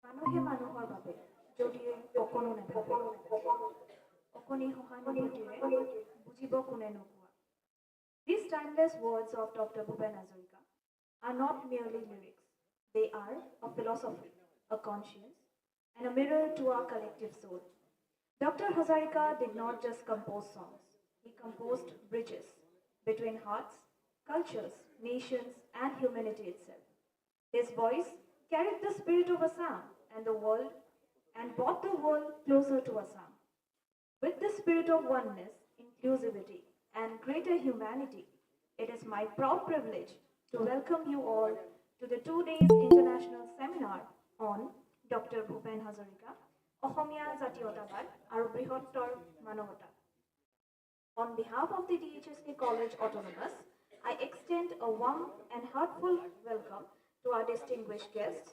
মানুহে মানুহৰ বাবে যদিও অকণো নাথাকে অকণি সহানুভূতিৰে বুজিব কোনে নোকোৱা। These timeless words of Dr. Bhupen Hazarika are not merely lyrics. They are a philosophy, a conscience, and a mirror to our collective soul. Dr. Hazarika did not just compose songs. He composed bridges between hearts, cultures, nations, and humanity itself. His voice carried the spirit of Assam and the world and brought the world closer to Assam. With the spirit of oneness, inclusivity, and greater humanity, it is my proud privilege to welcome you all to the 2 days international seminar on Dr. Bhupen Hazarika, Ohomia Jatiyotabad, aru Brihottor Manavata. On behalf of the DHSK College Autonomous, I extend a warm and heartful welcome to our distinguished guests,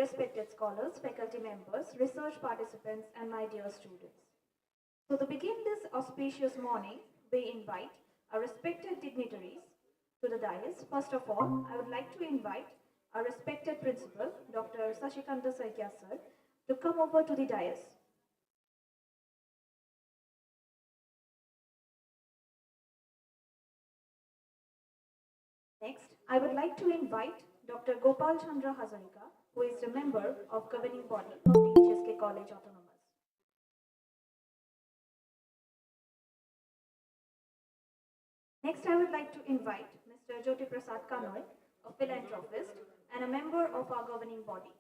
respected scholars, faculty members, research participants, and my dear students. So to begin this auspicious morning, we invite our respected dignitaries to the dais. First of all, I would like to invite our respected principal, Dr. Sashikanta Saikya sir, to come over to the dais. Next, I would like to invite Dr. Gopal Chandra Hazarika, who is a member of governing body of DHSK College Autonomous. Next, I would like to invite Mr. Jyoti Prasad Kanoy, a philanthropist and a member of our governing body.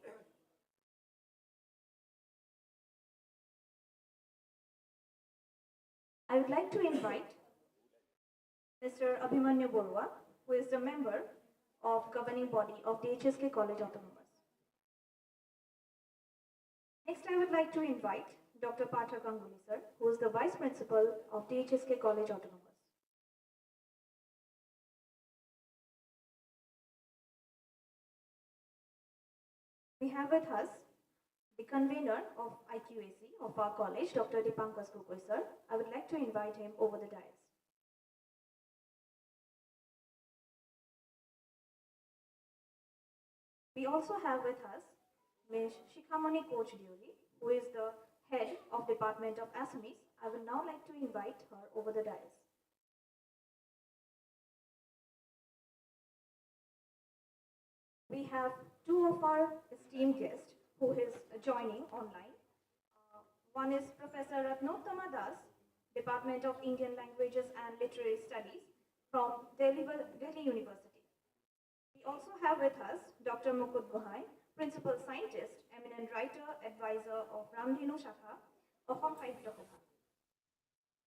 I would like to invite Mr. Abhimanyu Borua, who is the member of governing body of DHSK College Autonomous. Next, I would like to invite Dr. Partha Ganguly sir, who is the vice principal of DHSK College Autonomous. We have with us the convener of IQAC of our college, Dr. Dipankar Gokul sir. I would like to invite him over the dais. We also have with us Ms. Shikhamani Coach Dioli, who is the head of Department of Assamese. I will now like to invite her over the dais. we have two of our esteemed guests who is joining online. One is Professor Ratnottama Das, Department of Indian Languages and Literary Studies from Delhi University. We also have with us Dr. Mukut Gohai, Principal Scientist, eminent writer, advisor of Ramdhenu Shakha, Assam Sahitya Sabha.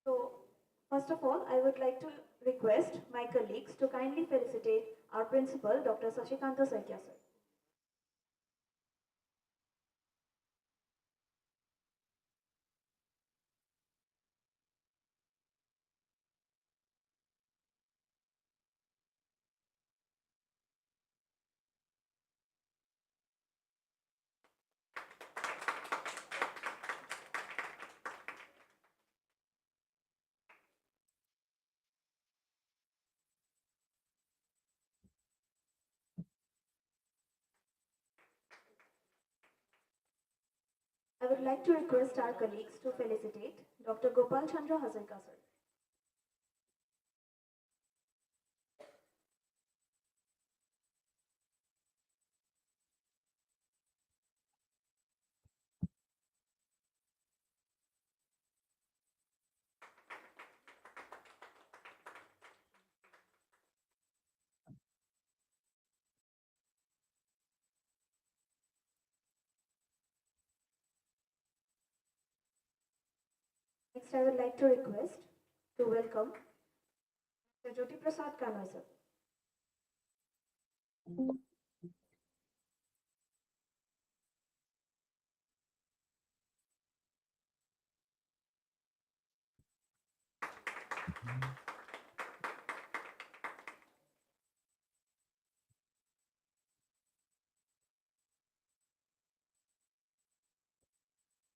So, first of all, I would like to request my colleagues to kindly felicitate our principal, Dr. Sashikanta Saikya sir. I would like to request our colleagues to felicitate Dr. Gopal Chandra Hazarika sir. Next, I would like to request to welcome Mr. Jyoti Prasad Kanwar sir.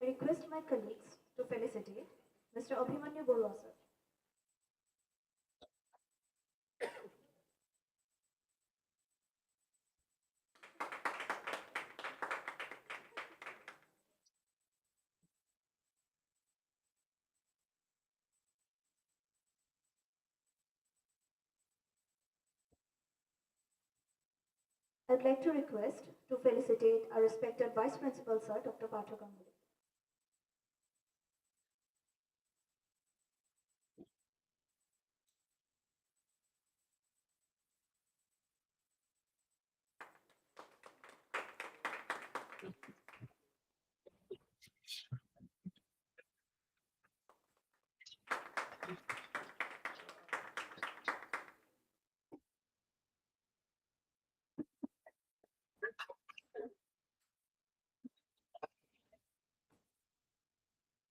I request my colleagues to felicitate Mr. Abhimanyu Borwa sir. I would like to request to felicitate our respected Vice Principal sir, Dr. Partha Ganguly.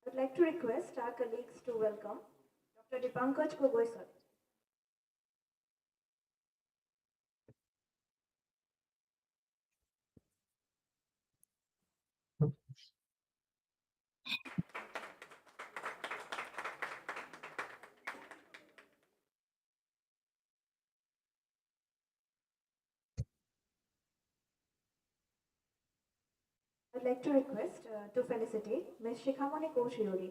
I would like to request our colleagues to welcome Dr. Dipankaj Gogoi sir. I would like to request to felicitate Ms. Shikhamani Koshiyori.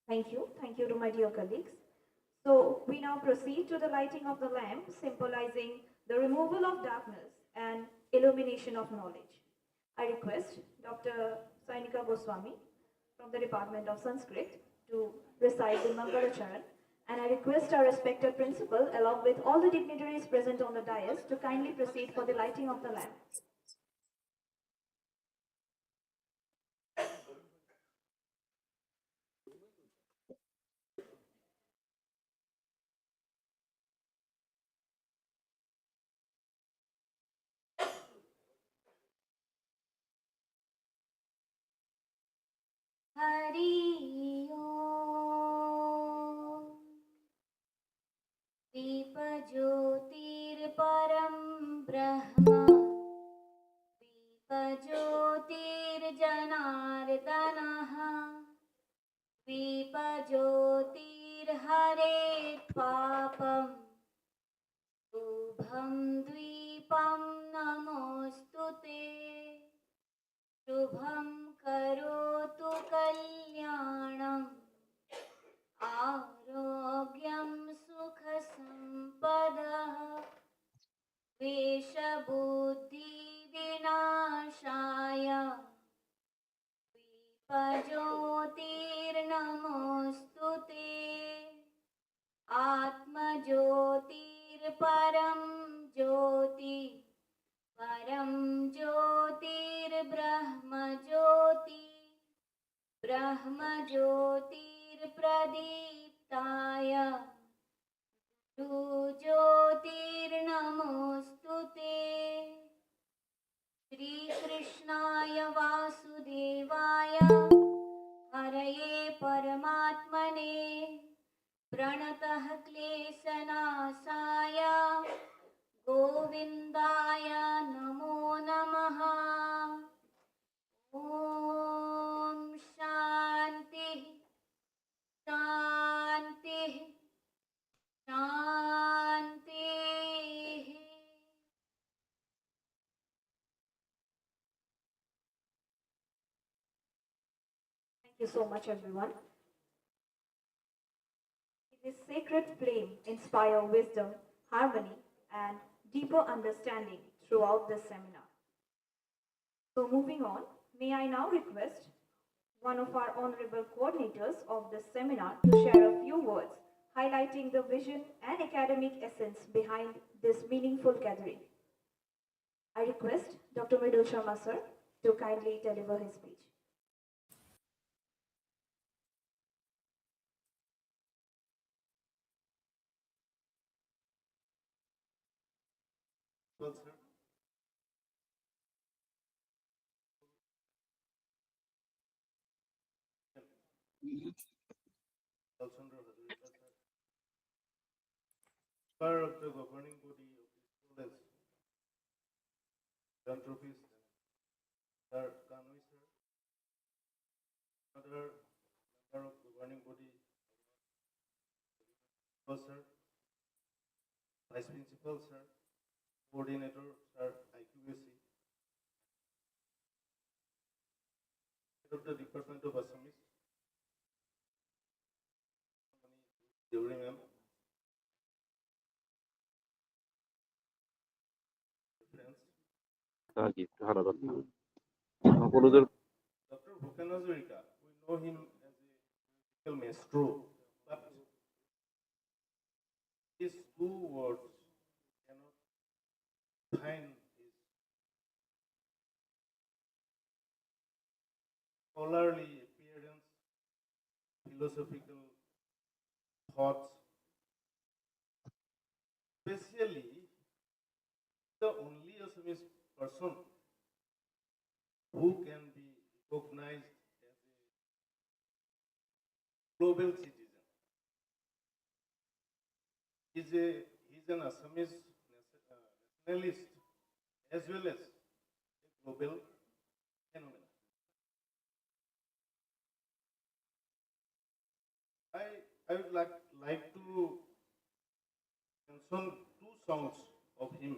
Thank you to my dear colleagues. So we now proceed to the lighting of the lamp, symbolizing the removal of darkness and illumination of knowledge. I request Dr. Sainika Goswami from the Department of Sanskrit to recite the Mangalacharan, and I request our respected principal along with all the dignitaries present on the dais to kindly proceed for the lighting of the lamp. Hari Om Dipajyotirparam Brahma Dipajyotirjanardanaha Dipajyotirjanardanaha द्वीपं नमोऽस्तुते शुभं करोतु कल्याणम् आरोग्यं सुखसम्पदः द्वेषबुद्धिविनाशाय दीपज्योतिर्नमोऽस्तुते आत्मज्योतिर्परं ज्योति परं ज्योतिर्ब्रह्मज्योति ब्रह्मज्योतिर्प्रदीप्ताय ज्योतिर्नमोऽस्तुते श्रीकृष्णाय वासुदेवाय हरये परमात्मने प्रणतः क्लेशनाशाय गोविन्दाय नमो नमः। ॐ शान्तिः शान्तिः शान्तिः। Thank you so much, everyone. This sacred flame inspire wisdom, harmony, and deeper understanding throughout this seminar. So moving on, may I now request one of our honorable coordinators of this seminar to share a few words highlighting the vision and academic essence behind this meaningful gathering. I request Dr. Mridul Sharma sir to kindly deliver his speech. Well, sir. Alexander Hazarika, sir. Chair of the governing body of this college, philanthropist, Sir Kanwi, sir. Another member of governing body, sir. Vice Principal, sir. Coordinator, sir, IQAC. Head of the Department of Assamese. Deuri ma'am. Friends. Dr. Bhupen Hazarika, we know him as a political maestro, but his two words cannot define his scholarly appearance, philosophical thoughts, especially the only Assamese person who can be recognized as a global citizen. He's an Assamese nationalist as well as a global phenomenon. I would like to mention two songs of him.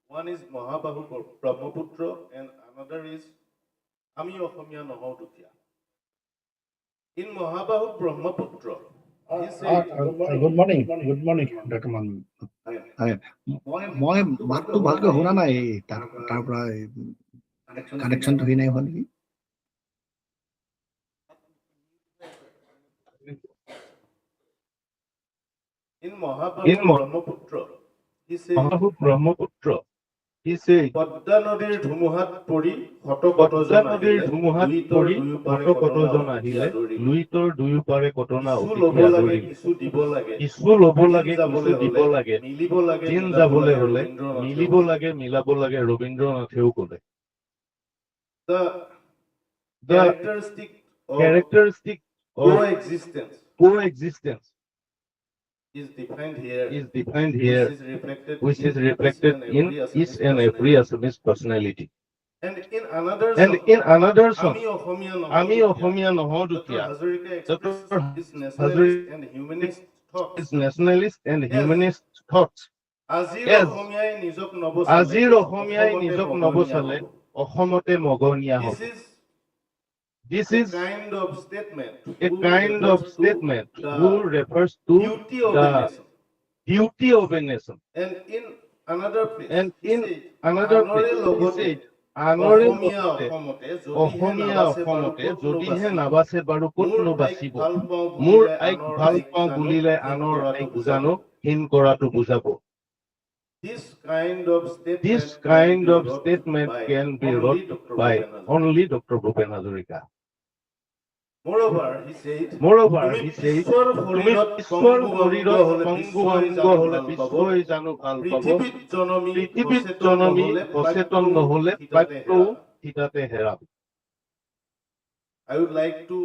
One is Mahabahu Brahmaputra and another is Ami Ohomia Noho Dukia. In Mahabahu Brahmaputra, he said, Good morning, Dr. Man. মই মাতটো ভালকৈ শুনা নাই তাৰ পৰা কানেকশ্যনটো হৈ নাই হোৱা নেকি? In Mahabahu Brahmaputra, he said, Padda nodir dhumuhat pori hoto kotojon ahile, luitor duyu pare kotona otikia dori. Isu lobo lage, kisu dibo lage, jin jabole hole, milibo lage, milabo lage, Robindranatheu kole. The characteristic of coexistence is defined here, which is reflected in each and every Assamese personality. And in another song, Ami Ohomia Noho Dukia, Dr. Hazarika is nationalist and humanist thoughts Yes, আজিৰ অসমীয়াই নিজক নবচালে অসমতে মগনীয়া হ'ব. This is a kind of statement who refers to the beauty of a nation. And in another And place, in another place, he said, আনৰে লগতে অসমীয়া অসমতে যদিহে নাবাচে বাৰু ক'তনো বাচিব, মোৰ আইক ভাল পাওঁ বুলিলে আনৰ আইক জানো হীন কৰাটো বুজাব. This kind of statement can be wrote by only Dr. Bhupen Hazarika. Moreover, he said, তুমি ঈশ্বৰ শৰীৰত সংগ হলে বিশ্বই জানো ভাল পাব, পৃথিৱীত জনমী সচেতন নহলে প্ৰাপ্তও থিতাতে হেৰাব. I would like to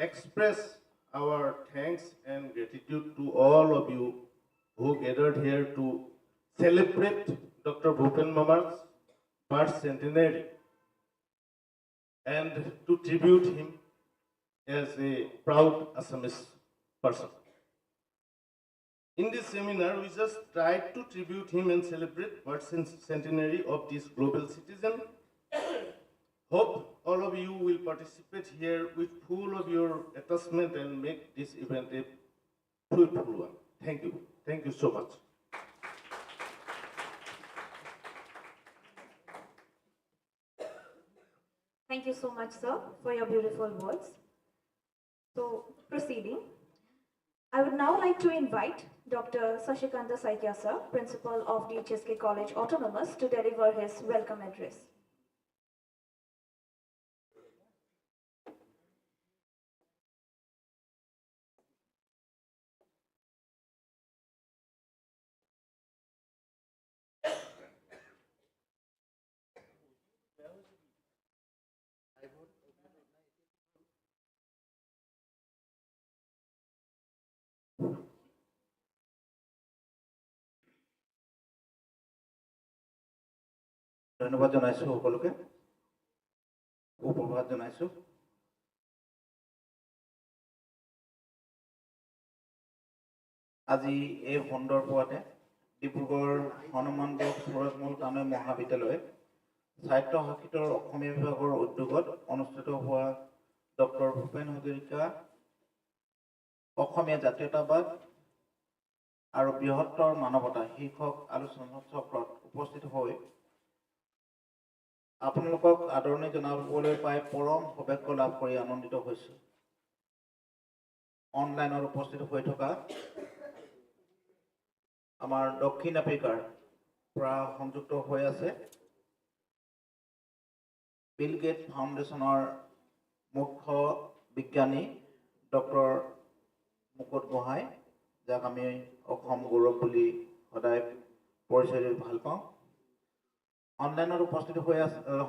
express our thanks and gratitude to all of you who gathered here to celebrate Dr. Bhupen Mamar's birth centenary and to tribute him as a proud Assamese person. In this seminar, we just tried to tribute him and celebrate birth centenary of this global citizen. Hope all of you will participate here with full of your attachment and make this event a fruitful one. Thank you. Thank you so much. Thank you so much, sir, for your beautiful words. So, proceeding, I would now like to invite Dr. Sashikanta Saikia, sir, Principal of DHSK College Autonomous, to deliver his welcome address. ধন্যবাদ জনাইছো সকলোকে উপভাত জনাইছো আজি এই সন্দৰ্ভতে Dibrugarh Hanuman box Surajmal Kanoi মহাবিদ্যালয় সাহিত্য শাখিতৰ অসমীয়া বিভাগৰ উদ্যোগত অনুষ্ঠিত হোৱা ডক্টৰ ভূপেন হাজৰিকা অসমীয়া জাতীয়তাবাদ আৰু বৃহত্তৰ মানৱতা শীৰ্ষক আলোচনা চক্ৰত উপস্থিত হৈ আপোনালোকক আদৰণি জনাবলৈ পাই পৰম সৌভাগ্য লাভ কৰি আনন্দিত হৈছোঁ। অনলাইনত উপস্থিত হৈ থকা আমাৰ দক্ষিণ আফ্ৰিকাৰ পৰা সংযুক্ত হৈ আছে বিল গেট ফাউণ্ডেশ্যনৰ মুখ্য বিজ্ঞানী ডক্টৰ মুকুট গোহাঁই, যাক আমি অসম গৌৰৱ বুলি সদায় পৰিচয় দি ভাল পাওঁ। অনলাইনত উপস্থিত হৈ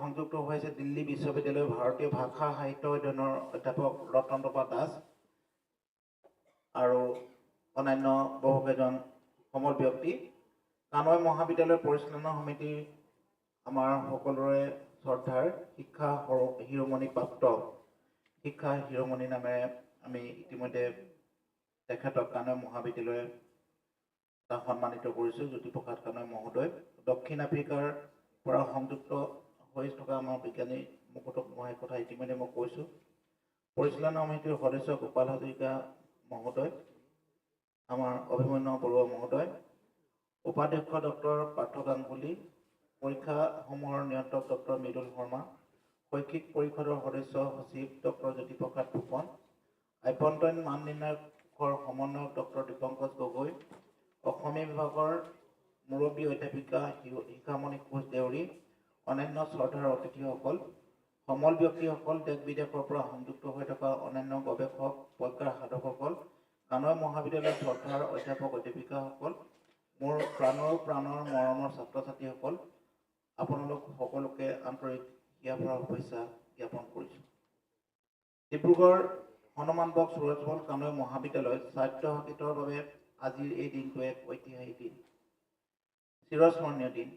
সংযুক্ত হৈছে দিল্লী বিশ্ববিদ্যালয়ৰ ভাৰতীয় ভাষা সাহিত্য অধ্যয়নৰ অধ্যাপক ৰতন্দ্ৰপা দাস আৰু অন্যান্য বহুকেইজন সমল ব্যক্তি। কানৈ মহাবিদ্যালয়ৰ পৰিচালনা সমিতি আমাৰ সকলোৰে শ্ৰদ্ধাৰ শিক্ষা শিৰোমণিপ্ৰাপ্ত শিক্ষা শিৰোমণি নামেৰে আমি ইতিমধ্যে তেখেতক কানৈ মহাবিদ্যালয়ে সন্মানিত কৰিছোঁ। জ্যোতিপ্ৰসাদ কানৈ মহোদয়। দক্ষিণ আফ্ৰিকাৰ পৰা সংযুক্ত হৈ থকা আমাৰ বিজ্ঞানী মুকুট গোহাঁইৰ কথা ইতিমধ্যে মই কৈছোঁ। পৰিচালনা সমিতিৰ সদস্য গোপাল হাজৰিকা মহোদয়, আমাৰ অভিমন্যু বৰুৱা মহোদয়, উপাধ্যক্ষ ডক্টৰ পাৰ্থ গাংগুলী, পৰীক্ষাসমূহৰ নিয়ন্ত্ৰক ডক্টৰ মৃদুল শৰ্মা, শৈক্ষিক পৰিষদৰ সদস্য সচিব ডক্টৰ জ্যোতিপ্ৰসাদ ফুকন, আভ্যন্তৰীণ মান নিৰ্ণায়কৰ সমন্বয়ক ডক্টৰ দীপংকৰ গগৈ, অসমীয়া বিভাগৰ মুৰব্বী অধ্যাপিকা শিখামণি কোচ দেউৰী, অন্যান্য শ্ৰদ্ধাৰ অতিথিসকল, সমল ব্যক্তিসকল, দেশ বিদেশৰ পৰা সংযুক্ত হৈ থকা অন্যান্য গৱেষক প্ৰজ্ঞাৰ সাধকসকল, কানৈ মহাবিদ্যালয়ৰ শ্ৰদ্ধাৰ অধ্যাপক অধ্যাপিকাসকল, মোৰ প্ৰাণৰ মৰমৰ ছাত্ৰ ছাত্ৰীসকল, আপোনালোক সকলোকে আন্তৰিক হিয়াভৰা শুভেচ্ছা জ্ঞাপন কৰিছোঁ। ডিব্ৰুগড় হনুমান বক্স সুৰজমল কানৈ মহাবিদ্যালয়ত সাহিত্য শাখিতৰ বাবে আজিৰ এই দিনটো এক ঐতিহাসিক দিন, চিৰস্মৰণীয় দিন।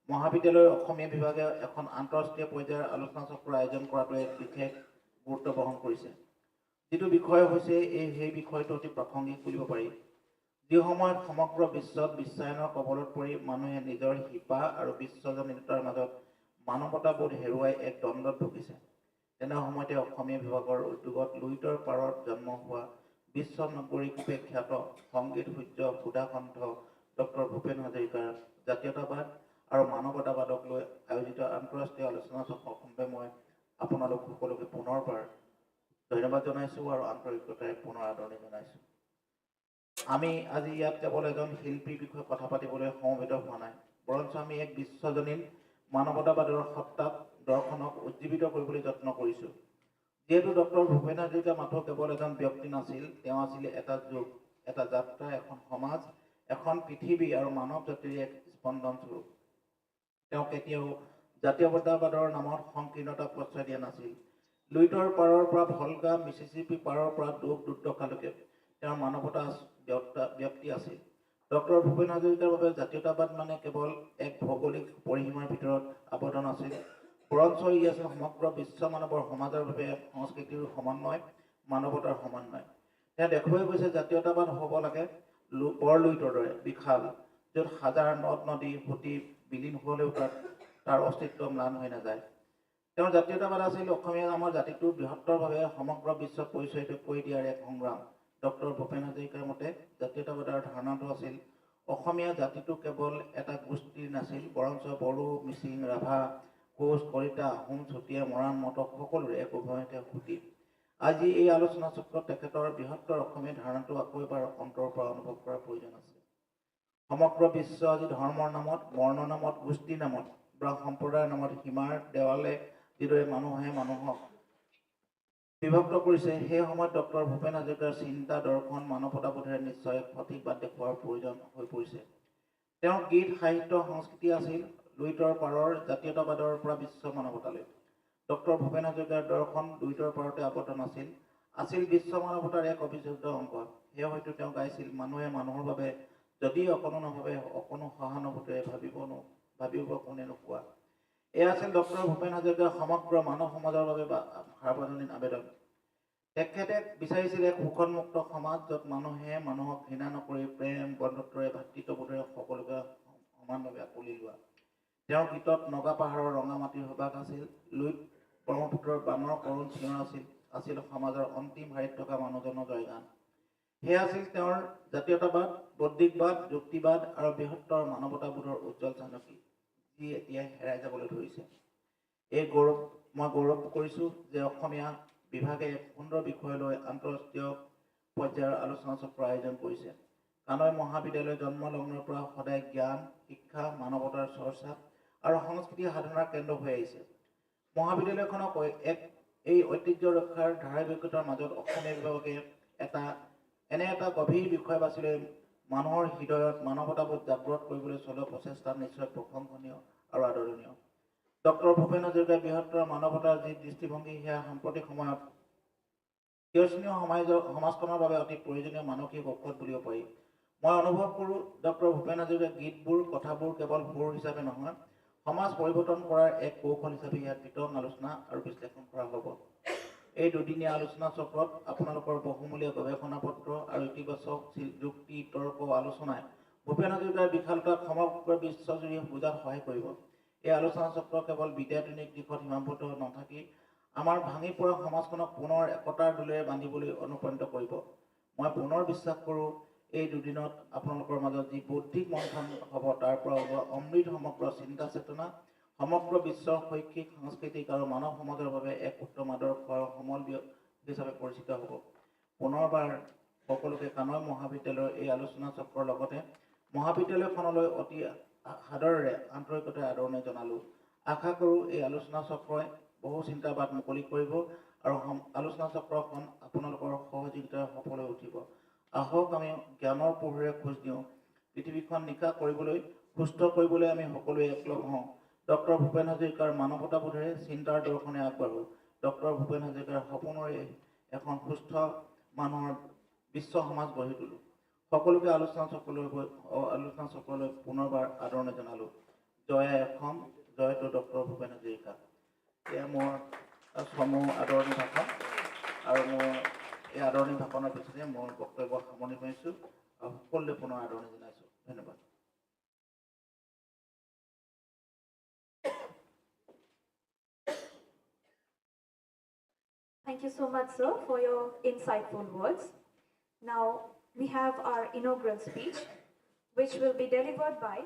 মহাবিদ্যালয়ৰ অসমীয়া বিভাগে এখন আন্তঃৰাষ্ট্ৰীয় পৰ্যায়ৰ আলোচনা চক্ৰ আয়োজন কৰাটো এক বিশেষ গুৰুত্ব বহন কৰিছে। যিটো বিষয় হৈছে সেই বিষয়টো অতি প্ৰাসংগিক বুলিব পাৰি। যি সময়ত সমগ্ৰ বিশ্বত বিশ্বায়নৰ কবলত পৰি মানুহে নিজৰ শিপা আৰু বিশ্বজনীনতাৰ মাজত মানৱতাবোধ হেৰুৱাই এক দ্বন্দ্বত ভুগিছে। তেনে সময়তে অসমীয়া বিভাগৰ উদ্যোগত লুইতৰ পাৰত জন্ম হোৱা বিশ্ব নগৰীৰূপে খ্যাত সংগীত সূৰ্য সুধাকণ্ঠ ডক্টৰ ভূপেন হাজৰিকাৰ জাতীয়তাবাদ আৰু মানৱতাবাদক লৈ আয়োজিত আন্তঃৰাষ্ট্ৰীয় আলোচনা চক্ৰখনলৈ মই আপোনালোক সকলোকে পুনৰবাৰ ধন্যবাদ জনাইছোঁ আৰু আন্তৰিকতাৰে পুনৰ আদৰণি জনাইছোঁ। আমি আজি ইয়াত কেৱল এজন শিল্পীৰ বিষয়ে কথা পাতিবলৈ সমবেত হোৱা নাই, বৰঞ্চ আমি এক বিশ্বজনীন মানৱতাবাদৰ সত্তাক দৰ্শনক উজ্জীৱিত কৰিবলৈ যত্ন কৰিছোঁ। যিহেতু ডক্টৰ ভূপেন হাজৰিকা মাথো কেৱল এজন ব্যক্তি নাছিল, তেওঁ আছিল এটা যুগ, এটা যাত্ৰা, এখন সমাজ, এখন পৃথিৱী আৰু মানৱ জাতিৰ এক স্পন্দন স্বৰূপ। তেওঁ কেতিয়াও জাতীয়তাবাদৰ নামত সংকীৰ্ণতাক প্ৰশ্ৰয় দিয়া নাছিল। লুইতৰ পাৰৰ পৰা ভলগা মিছিছিপি পাৰৰ পৰা দুখ দুৰ্দশালৈকে তেওঁৰ মানৱতা ব্যক্তি আছিল। ডক্টৰ ভূপেন হাজৰিকাৰ বাবে জাতীয়তাবাদ মানে কেৱল এক ভৌগোলিক পৰিসীমাৰ ভিতৰত আবদ্ধ নাছিল, বৰঞ্চ ই আছিল সমগ্ৰ বিশ্ব মানৱৰ সমাজৰ বাবে সংস্কৃতিৰ সমন্বয়, মানৱতাৰ সমন্বয়। তেওঁ দেখুৱাই গৈছে জাতীয়তাবাদ হ'ব লাগে বৰ লুইতৰ দৰে বিশাল, য'ত হাজাৰ নদ নদী সুঁতি বিলীন হ'লেও তাৰ অস্তিত্ব ম্লান হৈ নাযায়। তেওঁৰ জাতীয়তাবাদ আছিল অসমীয়া নামৰ জাতিটোৰ বৃহত্তৰভাৱে সমগ্ৰ বিশ্বত পৰিচয়িত কৰি দিয়াৰ এক সংগ্ৰাম। ডক্টৰ ভূপেন হাজৰিকাৰ মতে জাতীয়তাবাদৰ ধাৰণাটো আছিল অসমীয়া জাতিটো কেৱল এটা গোষ্ঠীৰ নাছিল, বৰঞ্চ বড়ো, মিচিং, ৰাভা, কোচ, কলিতা, আহোম, চুতীয়া, মৰাণ, মটক সকলোৰে এক উভৈনদী সুঁতি। আজি এই আলোচনা চক্ৰত তেখেতৰ বৃহত্তৰ অসমীয়া ধাৰণাটো আকৌ এবাৰ অন্তৰৰ পৰা অনুভৱ কৰাৰ প্ৰয়োজন আছে। সমগ্ৰ বিশ্ব আজি ধৰ্মৰ নামত, বৰ্ণৰ নামত, গোষ্ঠীৰ নামত বা সম্প্ৰদায়ৰ নামত সীমাৰ দেৱালে যিদৰে মানুহে মানুহক বিভক্ত কৰিছে, সেই সময়ত ডক্টৰ ভূপেন হাজৰিকাৰ চিন্তা, দৰ্শন, মানৱতাবোধেৰে নিশ্চয় এক সঠিক বাট দেখুওৱাৰ প্ৰয়োজন হৈ পৰিছে। তেওঁৰ গীত, সাহিত্য, সংস্কৃতি আছিল লুইতৰ পাৰৰ জাতীয়তাবাদৰ পৰা বিশ্ব মানৱতালৈ। ডক্টৰ ভূপেন হাজৰিকাৰ দৰ্শন লুইতৰ পাৰতে আবদ্ধ নাছিল, আছিল বিশ্ব মানৱতাৰ এক অবিচ্ছেদ্য অংগ। সেয়ে হয়তো তেওঁ গাইছিল, মানুহে মানুহৰ বাবে যদি অকণো নাভাবে, অকণো সহানুভূতিৰে ভাবিব কোনে নোকোৱা। এয়া আছিল ডক্টৰ ভূপেন হাজৰিকাৰ সমগ্ৰ মানৱ সমাজৰ বাবে সাৰ্বজনীন আবেদন। তেখেতে বিচাৰিছিল এক শোষণমুক্ত সমাজ, য'ত মানুহে মানুহক ঘৃণা নকৰি প্ৰেম, বন্ধুত্বৰে, ভাতৃত্ববোধেৰে সকলোকে সমানভাৱে আঁকোৱালি লোৱা। তেওঁৰ গীতত নগা পাহাৰৰ ৰঙা মাটিৰ সুবাস আছিল, লুইত ব্ৰহ্মপুত্ৰৰ বানৰ কৰুণ চিঞৰ আছিল সমাজৰ অন্তিম শাৰীত থকা মানুহজনৰ জয়গান। সেয়া আছিল তেওঁৰ জাতীয়তাবাদ, বৌদ্ধিকবাদ, যুক্তিবাদ আৰু বৃহত্তৰ মানৱতাবোধৰ উজ্জ্বল চানকি, যি এতিয়া হেৰাই যাবলৈ ধৰিছে। মই গৌৰৱ কৰিছোঁ যে অসমীয়া বিভাগে এক সুন্দৰ বিষয় লৈ আন্তঃৰাষ্ট্ৰীয় পৰ্যায়ৰ আলোচনা চক্ৰ আয়োজন কৰিছে। কানৈ মহাবিদ্যালয় জন্মলগ্নৰ পৰা সদায় জ্ঞান, শিক্ষা, মানৱতাৰ চৰ্চা আৰু সংস্কৃতি সাধনাৰ কেন্দ্ৰ হৈ আহিছে। মহাবিদ্যালয়খনক এই ঐতিহ্য ৰক্ষাৰ ধাৰাবাহিকতাৰ মাজত অসমীয়া বিভাগে এনে এটা গভীৰ বিষয় বাছি লৈ মানুহৰ হৃদয়ত মানৱতাবোধ জাগ্ৰত কৰিবলৈ চলোৱা প্ৰচেষ্টা নিশ্চয় প্ৰশংসনীয় আৰু আদৰণীয়। ডক্টৰ ভূপেন হাজৰিকাৰ বৃহত্তৰ মানৱতাৰ যি দৃষ্টিভংগী, সেয়া সাম্প্ৰতিক সময়ত তিৰস্কীয় সমাজখনৰ বাবে অতি প্ৰয়োজনীয় মানসিক ঔষধ বুলিব পাৰি। মই অনুভৱ কৰোঁ ডক্টৰ ভূপেন হাজৰিকাৰ গীতবোৰ, কথাবোৰ কেৱল সুৰ হিচাপে নহয়, সমাজ পৰিৱৰ্তন কৰাৰ এক কৌশল হিচাপে ইয়াত বিতং আলোচনা আৰু বিশ্লেষণ কৰা হ'ব। এই দুদিনীয়া আলোচনা চক্ৰত আপোনালোকৰ বহুমূলীয়া গৱেষণা পত্ৰ আৰু ইতিবাচক যুক্তি, তৰ্ক, আলোচনাই ভূপেন হাজৰিকাৰ বিশালতাক সমগ্ৰ বিশ্বজুৰি বুজাত সহায় কৰিব। এই আলোচনা চক্ৰ কেৱল বিদ্যায়তনিক দিশত সীমাবদ্ধ নাথাকি আমাৰ ভাঙি পৰা সমাজখনক পুনৰ একতাৰ দোলেৰে বান্ধিবলৈ অনুপ্ৰাণিত কৰিব। মই পুনৰ বিশ্বাস কৰোঁ, এই দুদিনত আপোনালোকৰ মাজত যি বৌদ্ধিক মন্থন হ'ব, তাৰ পৰা ওলোৱা অমৃত সমগ্ৰ চিন্তা চেতনা সমগ্ৰ বিশ্বৰ শৈক্ষিক, সাংস্কৃতিক আৰু মানৱ সমাজৰ বাবে এক উত্তম আদৰ্শ আৰু সমল হিচাপে পৰিচিত হ'ব। পুনৰবাৰ সকলোকে কানৈ মহাবিদ্যালয়ৰ এই আলোচনা চক্ৰৰ লগতে মহাবিদ্যালয়খনলৈ অতি সাদৰেৰে আন্তৰিকতাৰে আদৰণি জনালোঁ। আশা কৰোঁ এই আলোচনা চক্ৰই বহু চিন্তাবাদ মুকলি কৰিব আৰু আলোচনা চক্ৰখন আপোনালোকৰ সহযোগিতাৰে সফল হৈ উঠিব। আহক আমি জ্ঞানৰ পোহৰেৰে খোজ দিওঁ। পৃথিৱীখন নিকা কৰিবলৈ, সুস্থ কৰিবলৈ আমি সকলোৱে একলগ হওঁ। ডক্টৰ ভূপেন হাজৰিকাৰ মানৱতাবোধেৰে চিন্তাৰ দৰ্শনে আগবাঢ়োঁ। ডক্টৰ ভূপেন হাজৰিকাৰ সপোনৰে এখন সুস্থ মানুহৰ বিশ্ব সমাজ গঢ়ি তোলোঁ। সকলোকে আলোচনা চক্ৰলৈ পুনৰবাৰ আদৰণি জনালোঁ। জয় অসম, জয়তো ডক্টৰ ভূপেন হাজৰিকা। এয়া মোৰ চমু আদৰণি ভাষণ, আৰু মোৰ এই আদৰণি ভাষণৰ পিছতে মোৰ বক্তব্য সামৰণি কৰিছোঁ। সকলোলৈ পুনৰ আদৰণি জনাইছোঁ ধন্যবাদ Thank you so much, sir, for your insightful words. Now we have our inaugural speech, which will be delivered by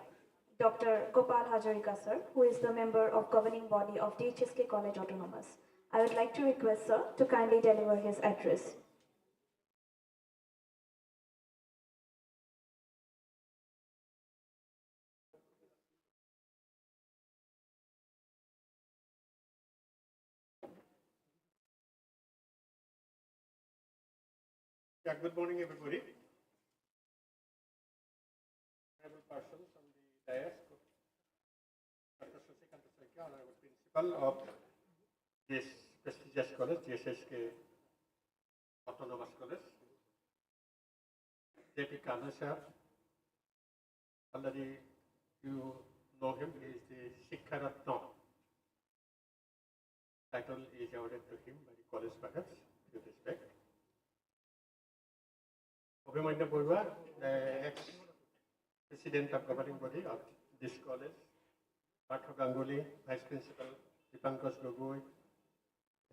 Dr. Bhupen Hazarika, sir, who is the member of governing body of DHSK College Autonomous. I would like to request sir to kindly deliver his address. Yeah, good morning, everybody. Honorable persons on the dais, Dr. Sanskrit, Honorable Principal of this prestigious college, DHSK Autonomous College, J.P. Khanna sir. Already you know him, he is the Shikha Ratna. Title is awarded to him by the college perhaps, with respect. Abhimanyu Borua, the ex-president of governing body of this college, Partha Ganguly, vice principal, Dipankar Gogoi,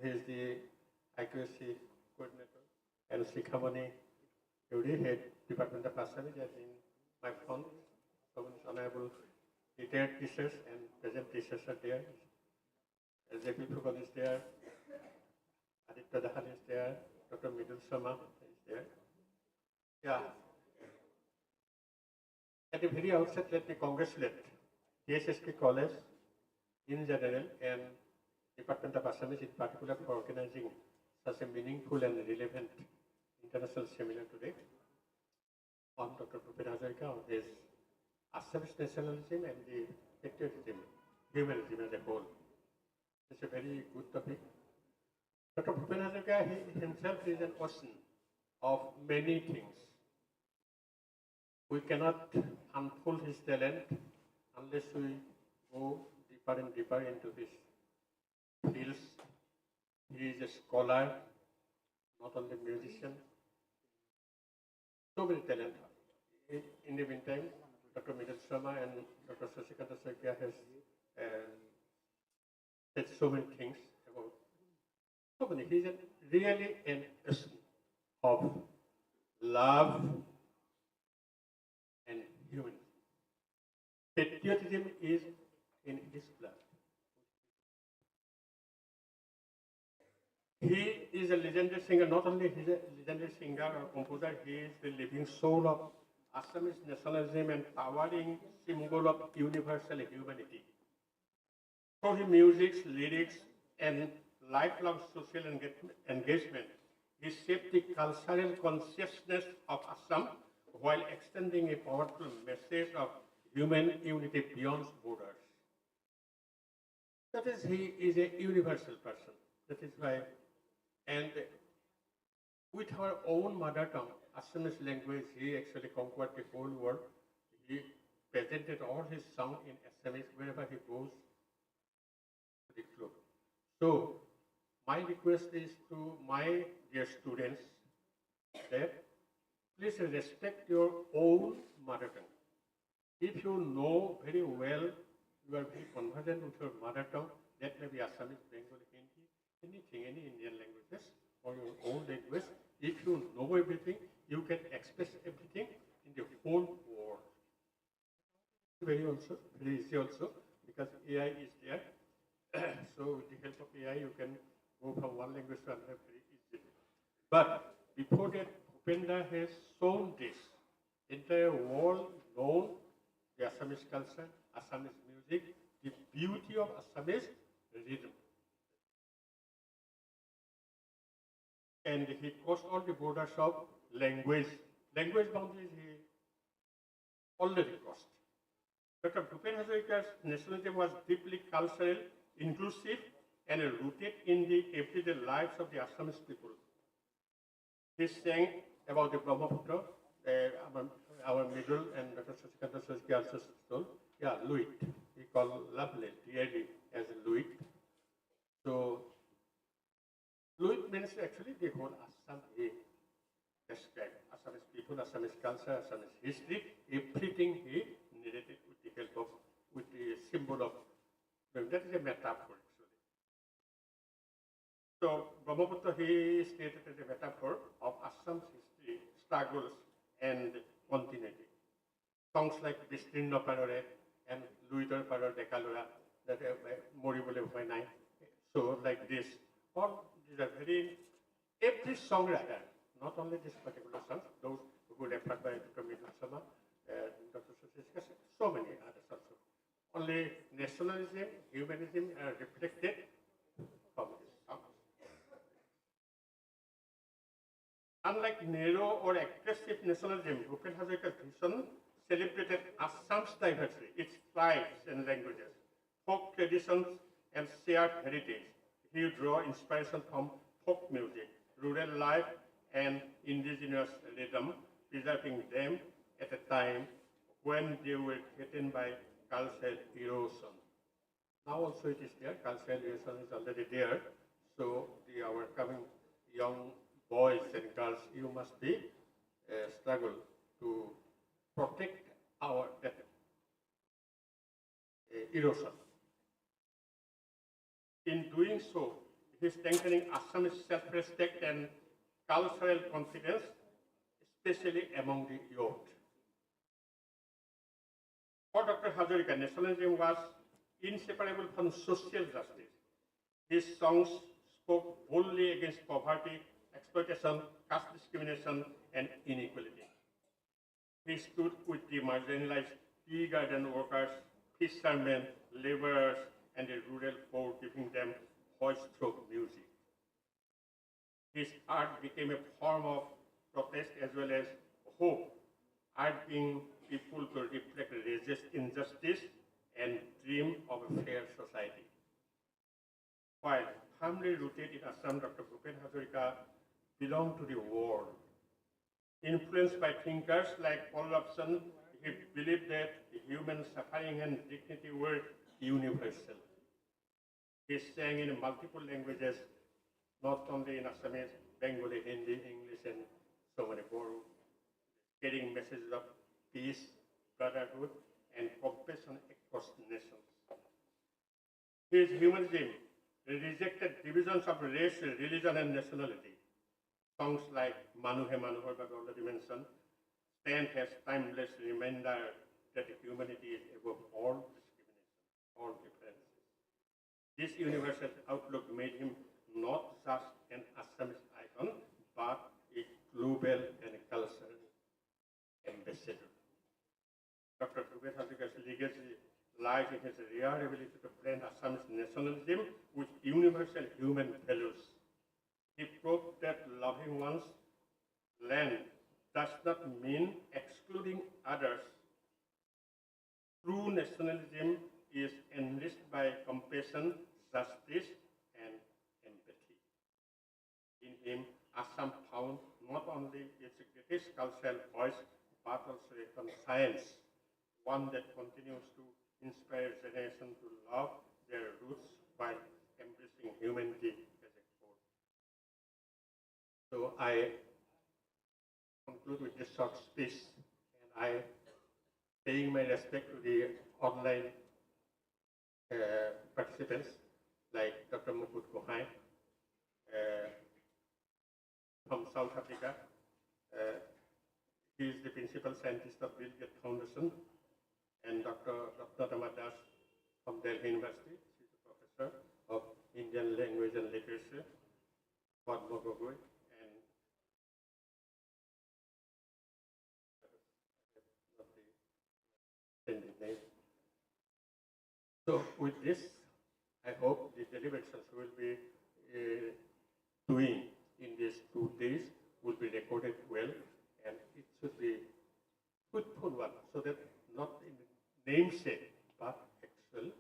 he is the IQAC coordinator, and Sikhamani Yuri, head Department of Assamese, as in my front, some honorable retired teachers and present teachers are there. J.P. Fugan is there, Aditya Dahan is there, Dr. Midul Sharma is there. Yeah. At the very outset, let me congratulate DHSK College in general and Department of Assamese in particular for organizing such a meaningful and relevant international seminar today on Dr. Bhupen Hazarika on his Assamese nationalism and the patriotism, humanism as a whole. It's a very good topic. Dr. Bhupen Hazarika he himself is an ocean of many things. We cannot unfold his talent unless we go deeper and deeper into his fields. He is a scholar, not only musician. So many talent. In the meantime, Dr. Midul Sharma and Dr. Sasikanta Sakya has said so many things about so many. He is really an essence of love and humanism. Patriotism is in his blood. He is a legendary singer. Not only he is a legendary singer or composer, he is the living soul of Assamese nationalism and towering symbol of universal humanity. Through his music, lyrics, and lifelong social engagement, he shaped the cultural consciousness of Assam while extending a powerful message of human unity beyond borders. That is, he is a universal person. That is why, and with our own mother tongue, Assamese language, he actually conquered the whole world. He presented all his songs in Assamese wherever he goes to the globe. So, my request is to my dear students that please respect your own mother tongue. If you know very well, you are very conversant with your mother tongue, that may be Assamese, Bengali, Hindi, anything, any Indian languages or your own language. If you know everything, you can express everything in the whole world. Very easy also, because AI is there. So with the help of AI, you can go from one language to another very easily. But before that, Bhupenda has shown this. Entire world known the Assamese culture, Assamese music, the beauty of Assamese rhythm. And he crossed all the borders of language. Language boundaries he already crossed. Dr. Bhupen Hazarika's nationalism was deeply cultural, inclusive, and rooted in the everyday lives of the Assamese people. He sang about the Brahmaputra, our middle, and Dr. Sasikanta Sakya also told, yeah, Luit. He called lovely, dearly, as Luit. So, Luit means actually the whole Assam he described, Assamese people. beautiful Assamese culture, Assamese history, everything he narrated with the help of, with the symbol of, that is a metaphor actually. So Brahmaputra he stated as a metaphor of Assam's history, struggles and continuity. Songs like Bistirno Parore and Luitor Paror Dekalura, that Moribole Huanai, so like this, all these are very, every songwriter, not only this particular songs, those who referred by Dr. Midul Sama, Dr. Sushishka, so many others also. Only nationalism, humanism are reflected from these songs. Unlike narrow or aggressive nationalism, Bhupen Hazarika's vision celebrated Assam's diversity, its tribes and languages, folk traditions and shared heritage. He drew inspiration from folk music, rural life and indigenous rhythm, preserving them at a time when they were threatened by cultural erosion. Now also it is there, cultural erosion is already there. So our coming young boys and girls, you must be struggle to protect our erosion. In doing so, he is strengthening Assamese self-respect and cultural confidence, especially among the youth. For Dr. Hazarika, nationalism was inseparable from social justice. His songs spoke boldly against poverty, exploitation, caste discrimination, and inequality. He stood with the marginalized tea garden workers, fishermen, laborers, and the rural poor, giving them voice through music. His art became a form of protest as well as hope, urging people to reflect, resist injustice, and dream of a fair society. While firmly rooted in Assam, Dr. Bhupen Hazarika belonged to the world. Influenced by thinkers like Paul Robson, he believed that human suffering and dignity were universal. He sang in multiple languages, not only in Assamese, Bengali, Hindi, English, and so many more, carrying messages of peace, brotherhood, and compassion across nations. His humanism rejected divisions of race, religion, and nationality. Songs like Manu Hai Manu Hai, that already mentioned, stand as timeless reminder that humanity is above all discrimination, all differences. This universal outlook made him not just an Assamese icon, but a global and cultural ambassador. Dr. Bhupen Hazarika's legacy lies in his rare ability to blend Assamese nationalism with universal human values. He proved that loving one's land does not mean excluding others. True nationalism is enriched by compassion, justice, and empathy. In him, Assam found not only its greatest cultural voice, but also a conscience, one that continues to inspire generations to love their roots while embracing humanity as a core. So I conclude with this short speech, and I paying my respect to the online participants like Dr. Mukut Kohai from South Africa. He is the principal scientist of Bill Gates Foundation, and Dr. Ratnatama Das from Delhi University. She is a professor of Indian language and literature, Padma Gogoi, and name. So with this, I hope the deliberations will be doing in these 2 days will be recorded well, and it should be fruitful one, so that not in namesake, but actual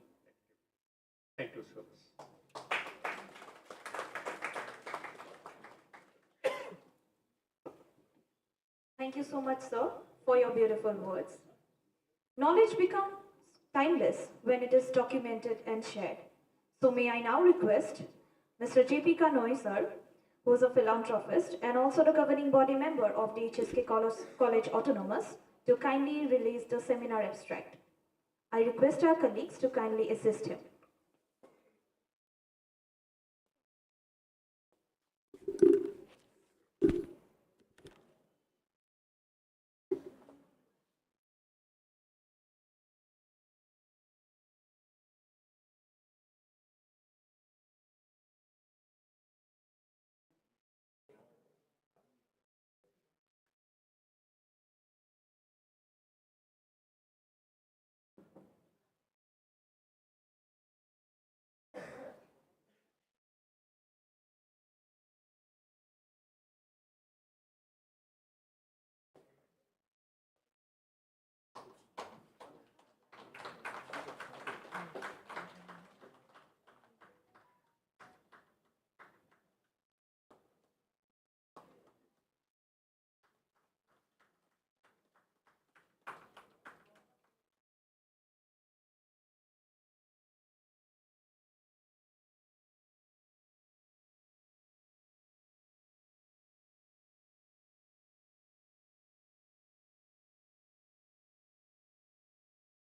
activity. Thank you so much. Thank you so much, sir, for your beautiful words. Knowledge becomes timeless when it is documented and shared. So may I now request Mr. J.P. Kanoi, sir, who who is a philanthropist and also the governing body member of DHSK College Autonomous, to kindly release the seminar abstract. I request our colleagues to kindly assist him.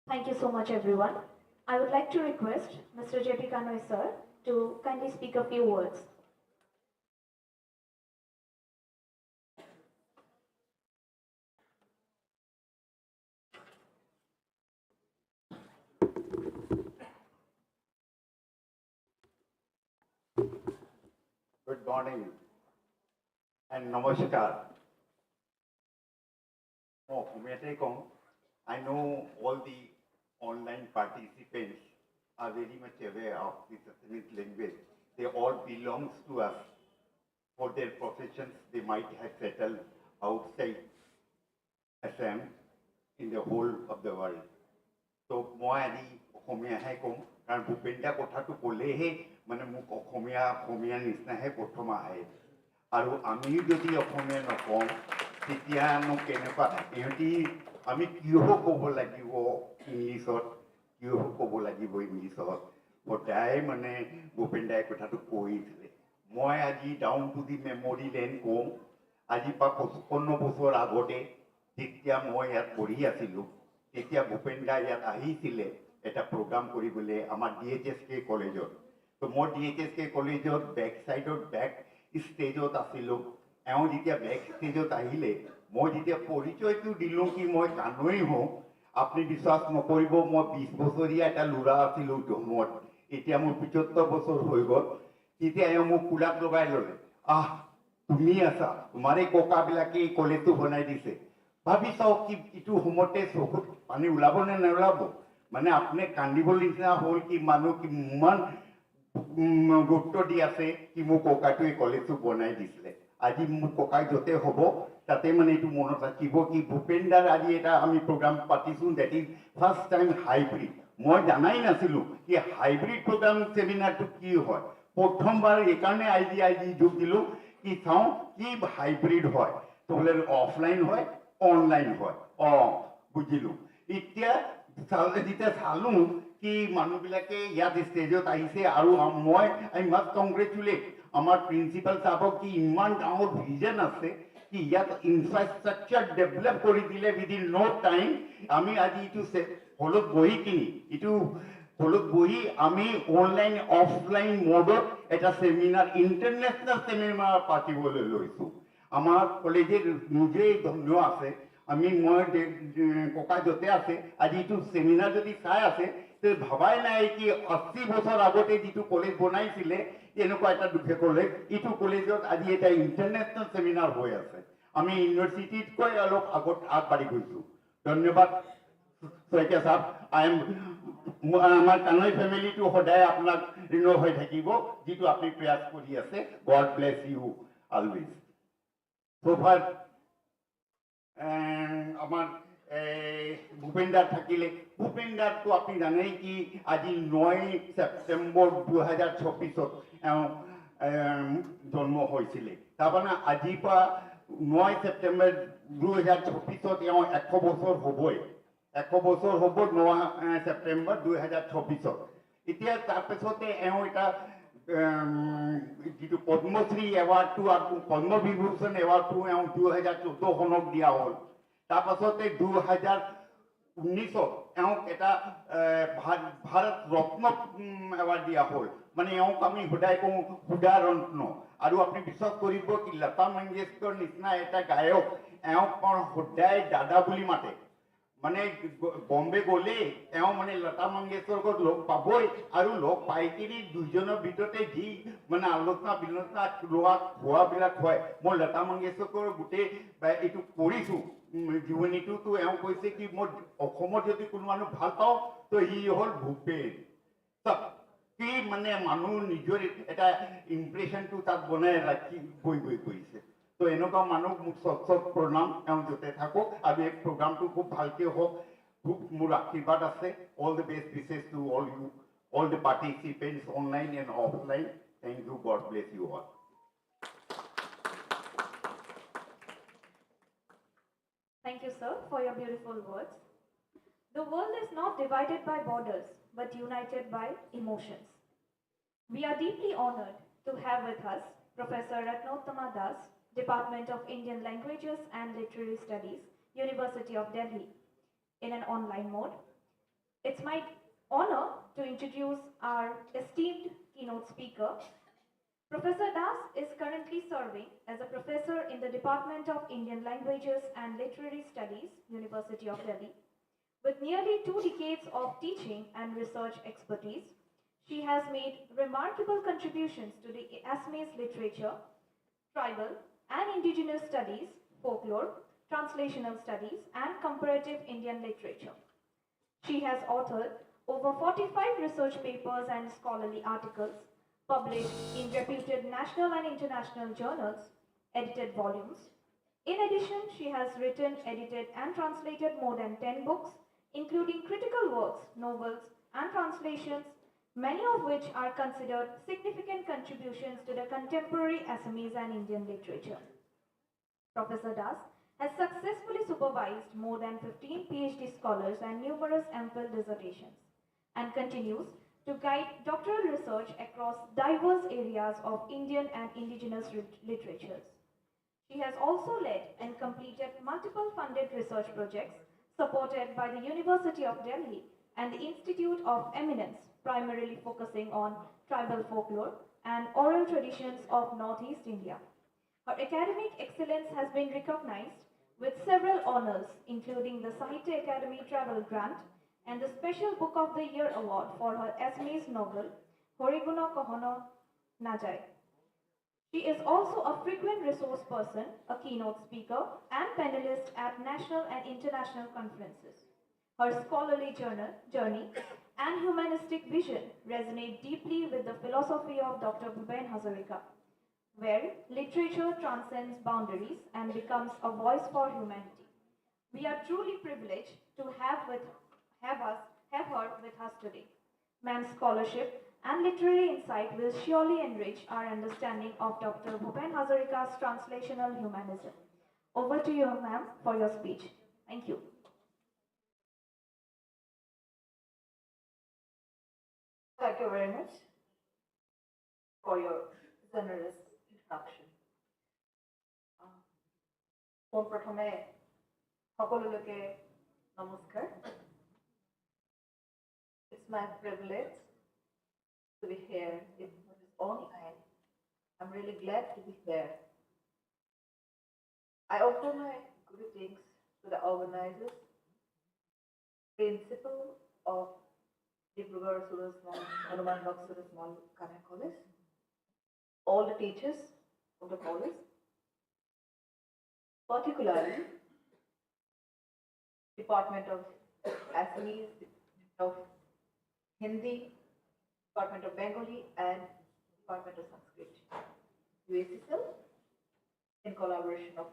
Thank you so much, everyone. I would like to request Mr. J.P. Kanoi, sir, to kindly speak a few words. Good morning and namaskar. Oh, I know all the online participants are very much aware of this Assamese language. They all belong to us. For their professions, they might have settled outside Assam in the whole of the world. So, moi adi Khomia hai kom, karan Bhupenda kotha tu kolehe mane muk Khomia nisna hai prothoma hai. Aru ami jodi Khomia nokom, titia no kenekwa ehoti ami kiho kobo lagibo Englishot, kiho kobo lagibo Englishot. Hodai mane Bhupenda kotha tu koi thile. Moi adi down to the memory lane kom, adi pa 55 বছৰ আগতে যেতিয়া মই ইয়াত পঢ়ি আছিলো তেতিয়া ভূপেনদা ইয়াত আহিছিলে এটা প্ৰগ্ৰাম কৰিবলৈ আমাৰ DHSK কলেজত তো মই DHSK কলেজত বেক সাইডত বেক ষ্টেজত আছিলো এওঁ যেতিয়া বেক ষ্টেজত আহিলে মই যেতিয়া পৰিচয়টো দিলো কি মই কানৈ হওঁ আপুনি বিশ্বাস নকৰিব মই 20 বছৰীয়া এটা লুৰা আছিলো জন্মত এতিয়া মোৰ 75 বছৰ হৈ গ'ল তেতিয়া এওঁ মোক কুলাত লগাই ল'লে তুমি আছা তোমাৰে কোকাবিলাকে কলেজটো বনাই দিছে ভাবি চাও কি ইটো সময়তে চকুত পানী ওলাব নে নোলাব মানে আপুনি কান্দিবলৈ নিচিনা হ'ল কি মানুহ কিমান গুৰুত্ব দি আছে কি মোৰ কোকাটোৱে কলেজটো বনাই দিছিলে আজি মোৰ কোকাই যতে হ'ব তাতে মানে এইটো মনত ৰাখিব কি ভূপেনদাৰ আজি এটা আমি প্ৰগ্ৰাম পাতিছো that is first time hybrid মই জানাই নাছিলো কি হাইব্ৰিড প্ৰগ্ৰাম সেমিনাৰটো কি হয় প্ৰথমবাৰ এইকাৰণে আজি যোগ দিলো কি চাওঁ কি হাইব্ৰিড হয় তোলে অফলাইন হয় অনলাইন হয় বুজিলো এতিয়া যেতিয়া চালো কি মানুহবিলাকে ইয়াত ষ্টেজত আহিছে আৰু মই আই মাষ্ট কংগ্ৰেচুলেট আমাৰ প্ৰিন্সিপাল সাহেবক কি ইমান ডাঙৰ ভিজন আছে কি ইয়াত ইনফ্ৰাষ্ট্ৰাকচাৰ ডেভেলপ কৰি দিলে উইদিন নো টাইম আমি আজি ইটো হলত বহি কিনি ইটো হলত বহি আমি অনলাইন অফলাইন মোডত এটা সেমিনাৰ ইণ্টাৰনেশ্যনেল সেমিনাৰ পাতিবলৈ লৈছো আমাৰ কলেজে নিজেই ধন্য আছে আমি মই কোকা যতে আছে আজি ইটো সেমিনাৰ যদি চাই আছে তে ভাবাই নাই কি 80 বছৰ আগতে যিটো কলেজ বনাইছিলে এনেকুৱা এটা দুখে কলেজ ইটো কলেজত আজি এটা ইণ্টাৰনেশ্যনেল সেমিনাৰ হৈ আছে আমি ইউনিভাৰ্চিটিতকৈ অলপ আগত আগবাঢ়ি গৈছো ধন্যবাদ শইকীয়া সাহেব আমাৰ কানৈ ফেমিলিটো সদায় আপোনাক ঋণ হৈ থাকিব যিটো আপুনি প্ৰয়াস কৰি আছে গড ব্লেছ ইউ অলৱেজ সোফাৰ আমার ভূপেনদা থাকিলে ভূপেনদারতো আপনি জানেন কি আজি 9 সেপ্টেম্বর 2026 জন্ম হয়েছিল তার মানে আজি পা 9 সেপ্টেম্বর 2026 100 বছর হবই 100 বছর হব 9 সেপ্টেম্বর 2026 এতিয়া তারপিছতে এটা যিটো পদ্মশ্ৰী এৱাৰ্ডটো আৰু পদ্মবিভূষণ এৱাৰ্ডটো 2014 চনত দিয়া হ'ল। তাৰপাছতে 2019 এটা ভাৰত ৰত্ন এৱাৰ্ড দিয়া হ'ল। মানে আমি সদায় কওঁ সুদা ৰত্ন। আৰু আপুনি বিশ্বাস কৰিব কি লতা মংগেশকৰ নিচিনা এটা গায়ক সদায় দাদা বুলি মাতে। মানে বম্বে গ'লেই মানে লতা মংগেশকৰ লগ পাবই, আৰু লগ পাই কিনি দুইজনৰ ভিতৰতে যি মানে আলোচনা বিলোচনা হোৱাবিলাক হয়। মই লতা মংগেশকৰ গোটেই এইটো পঢ়িছোঁ জীৱনীটোতো। কৈছে কি মই অসমত যদি কোনো মানুহ ভাল পাওঁ তো সি হ'ল ভূপেন। কি মানে মানুহ নিজৰ এটা ইমপ্ৰেশ্যনটো তাত বনাই ৰাখি গৈ কৰিছে। তো এনেকুৱা মানুহ মোক চব প্ৰণাম, য'তে থাকক। আৰু এই প্ৰগ্ৰামটো খুব ভালকৈ হওক, খুব মোৰ আশীৰ্বাদ আছে। All the best wishes to all you, all the participants online and offline. Thank you, god bless you all. Thank you, sir, for your beautiful words. The world is not divided by borders, but united by emotions. We are deeply honored to have with us Professor Ratnottama Das, Department of Indian Languages and Literary Studies, University of Delhi, in an online mode. It's my honor to introduce our esteemed keynote speaker. Professor Das is currently serving as a professor in the Department of Indian Languages and Literary Studies, University of Delhi. With nearly 2 decades of teaching and research expertise, she has made remarkable contributions to the Assamese literature, tribal and indigenous studies, folklore, translational studies, and comparative Indian literature. She has authored over 45 research papers and scholarly articles, published in reputed national and international journals, edited volumes. In addition, she has written, edited, and translated more than 10 books, including critical works, novels, and translations, many of which are considered significant contributions to the contemporary Assamese and Indian literature. Professor Das has successfully supervised more than 15 PhD scholars and numerous ample dissertations, and continues to guide doctoral research across diverse areas of Indian and indigenous literatures. She has also led and completed multiple funded research projects supported by the University of Delhi and the Institute of Eminence, primarily focusing on tribal folklore and oral traditions of Northeast India. Her academic excellence has been recognized with several honors, including the Sahitya Academy Travel Grant and the Special Book of the Year Award for her Assamese novel, Horiguno Kohono Najai. She is also a frequent resource person, a keynote speaker, and panelist at national and international conferences. Her scholarly journey and humanistic vision resonate deeply with the philosophy of Dr. Bhupen Hazarika, where literature transcends boundaries and becomes a voice for humanity. We are truly privileged to have her with us today. Ma'am's scholarship and literary insight will surely enrich our understanding of Dr. Bhupen Hazarika's translational humanism. Over to you, ma'am, for your speech. Thank you. Thank you very much for your generous introduction. Prathame সকলোকে নমস্কাৰ. It's my privilege to be here in this online. I'm really glad to be here. I offer my greetings to the organizers, principal of Dibrugarh Surasmal, Hanuman Rock Surasmal Kannada College, all the teachers of the college, particularly Department of Assamese, of Hindi, Department of Bengali, and Department of Sanskrit. UACCL, in collaboration of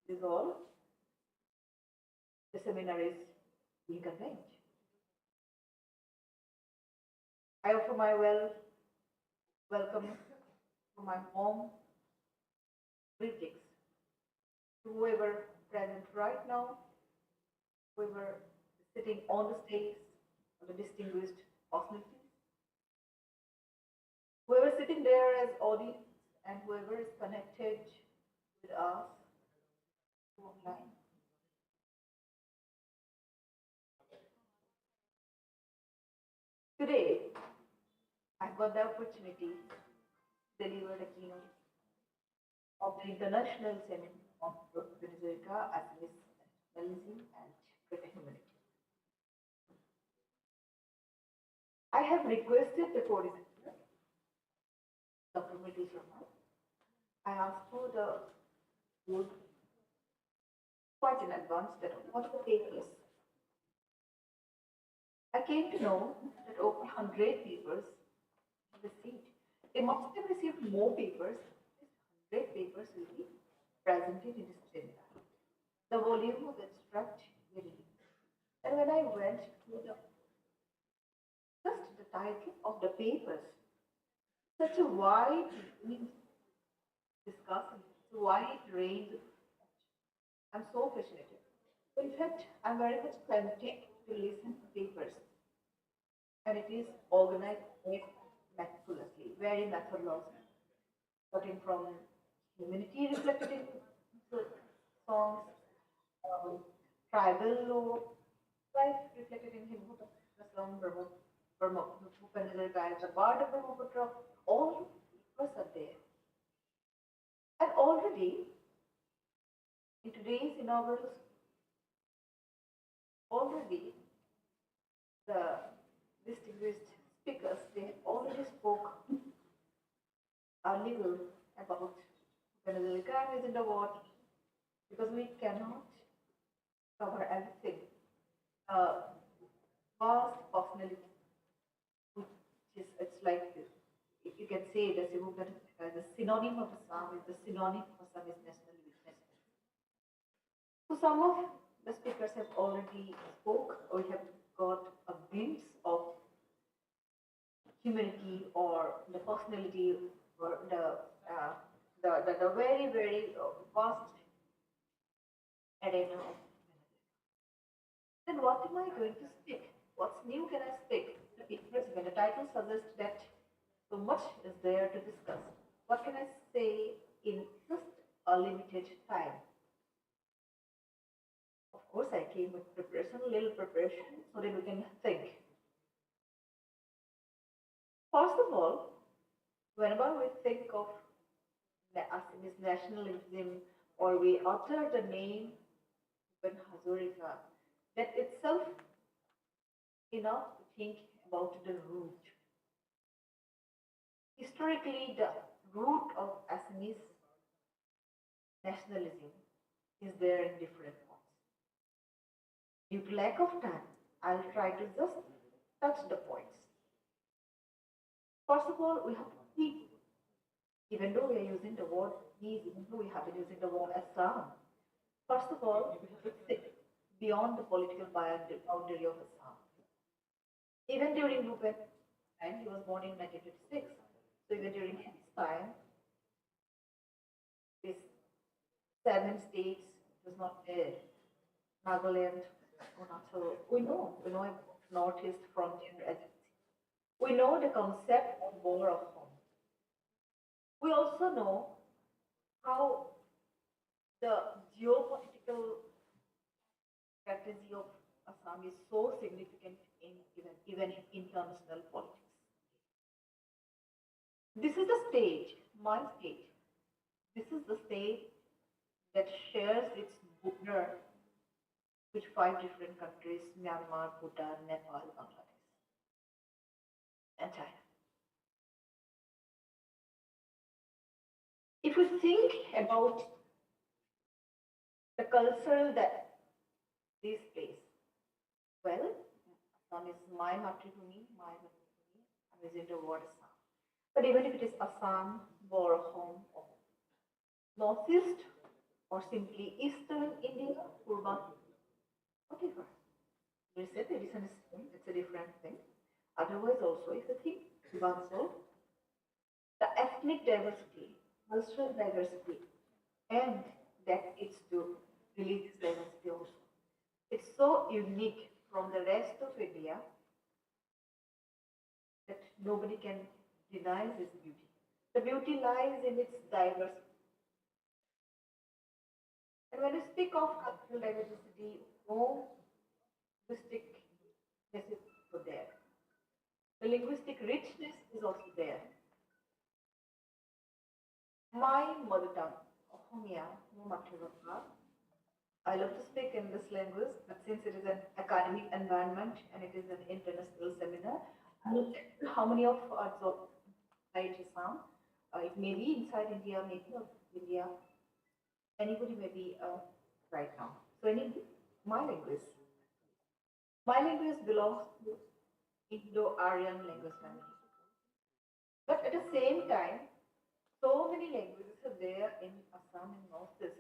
this all, the seminar is being convened. I offer my welcome to my home greetings to whoever present right now, whoever sitting on the stage, the distinguished personalities, whoever there as audience and whoever is connected with us online. Today, I've got the opportunity to deliver the keynote of the International Seminar on Bhupen Hazarika, Assamese Nationalism and Humanity. I have requested the coordinator, Dr. Mridul Sharma. I asked for the board quite in advance that what are the papers. I came to know that over 100 papers received. They must have received more papers. 100 papers will be presented in this seminar. The volume of abstract very little. And when I went to just the title of the papers, such a wide discussion, wide range. I'm so fascinated. In fact, I'm very much tempted to listen to papers. And it is organized meticulously, very methodologically. Starting from humanity reflected in the songs, tribal law, life reflected in him, the song Bhupen Hazarika, the bard of Brahmaputra, all papers are there. And already, in today's inaugural, already the distinguished speakers, they have already spoke a little about Bhupen Hazarika is in the what, because we cannot cover everything. Vast personality, which is, it's like this. If you can say that the synonym of Assam is the synonym of Assamese nationalism. So some of the speakers have already spoke, or we have got a glimpse of humanity or the personality or the very, very vast arena of. Then what am I going to speak? What's new can I speak? The papers, when the title suggests that so much is there to discuss. What can I say in just a limited time? Of course, I came with preparation, a little preparation, so that we can think. First of all, whenever we think of the Assamese nationalism or we utter the name Bhupen Hazarika, that itself enough to think about the root. Historically, the root of Assamese nationalism is there in different forms. Due to lack of time, I'll try to just touch the points. First of all, we have to think, even though we are using the word these, even though we have been using the word Assam, first of all, we have to think beyond the political boundary of Assam. Even during Bhupen, and he was born in 1956, so even during his time, this 7 states was not there. Nagaland, Arunachal, we know Northeast frontier agency. We know the concept of war of home. We also know how the geopolitical strategy of Assam is so significant in even in international politics. This is the stage, my stage. This is the stage that shares its border with 5 different countries: Myanmar, Bhutan, Nepal, Bangladesh, and China. If we think about the culture that this place, well, Assam is my matrimony, I'm using the word Assam. But even if it is Assam, or home, or Northeast, or simply Eastern India, Urban, whatever. We said there is it's a different thing. Otherwise, also, if you think Bansal, the ethnic diversity, cultural diversity, and that it's to religious diversity also. It's so unique from the rest of India that nobody can deny this beauty. The beauty lies in its diversity. And when we speak of cultural diversity, no linguistic is also there. The linguistic richness is also there. My mother tongue, Ohomia, I love to speak in this language, but since it is an academic environment and it is an international seminar, I looked at how many of us are inside Assam. It may be inside India, maybe out of India. Anybody may be right now. So my language. My language belongs to Indo-Aryan language family. But at the same time, so many languages are there in Assam and Northeast.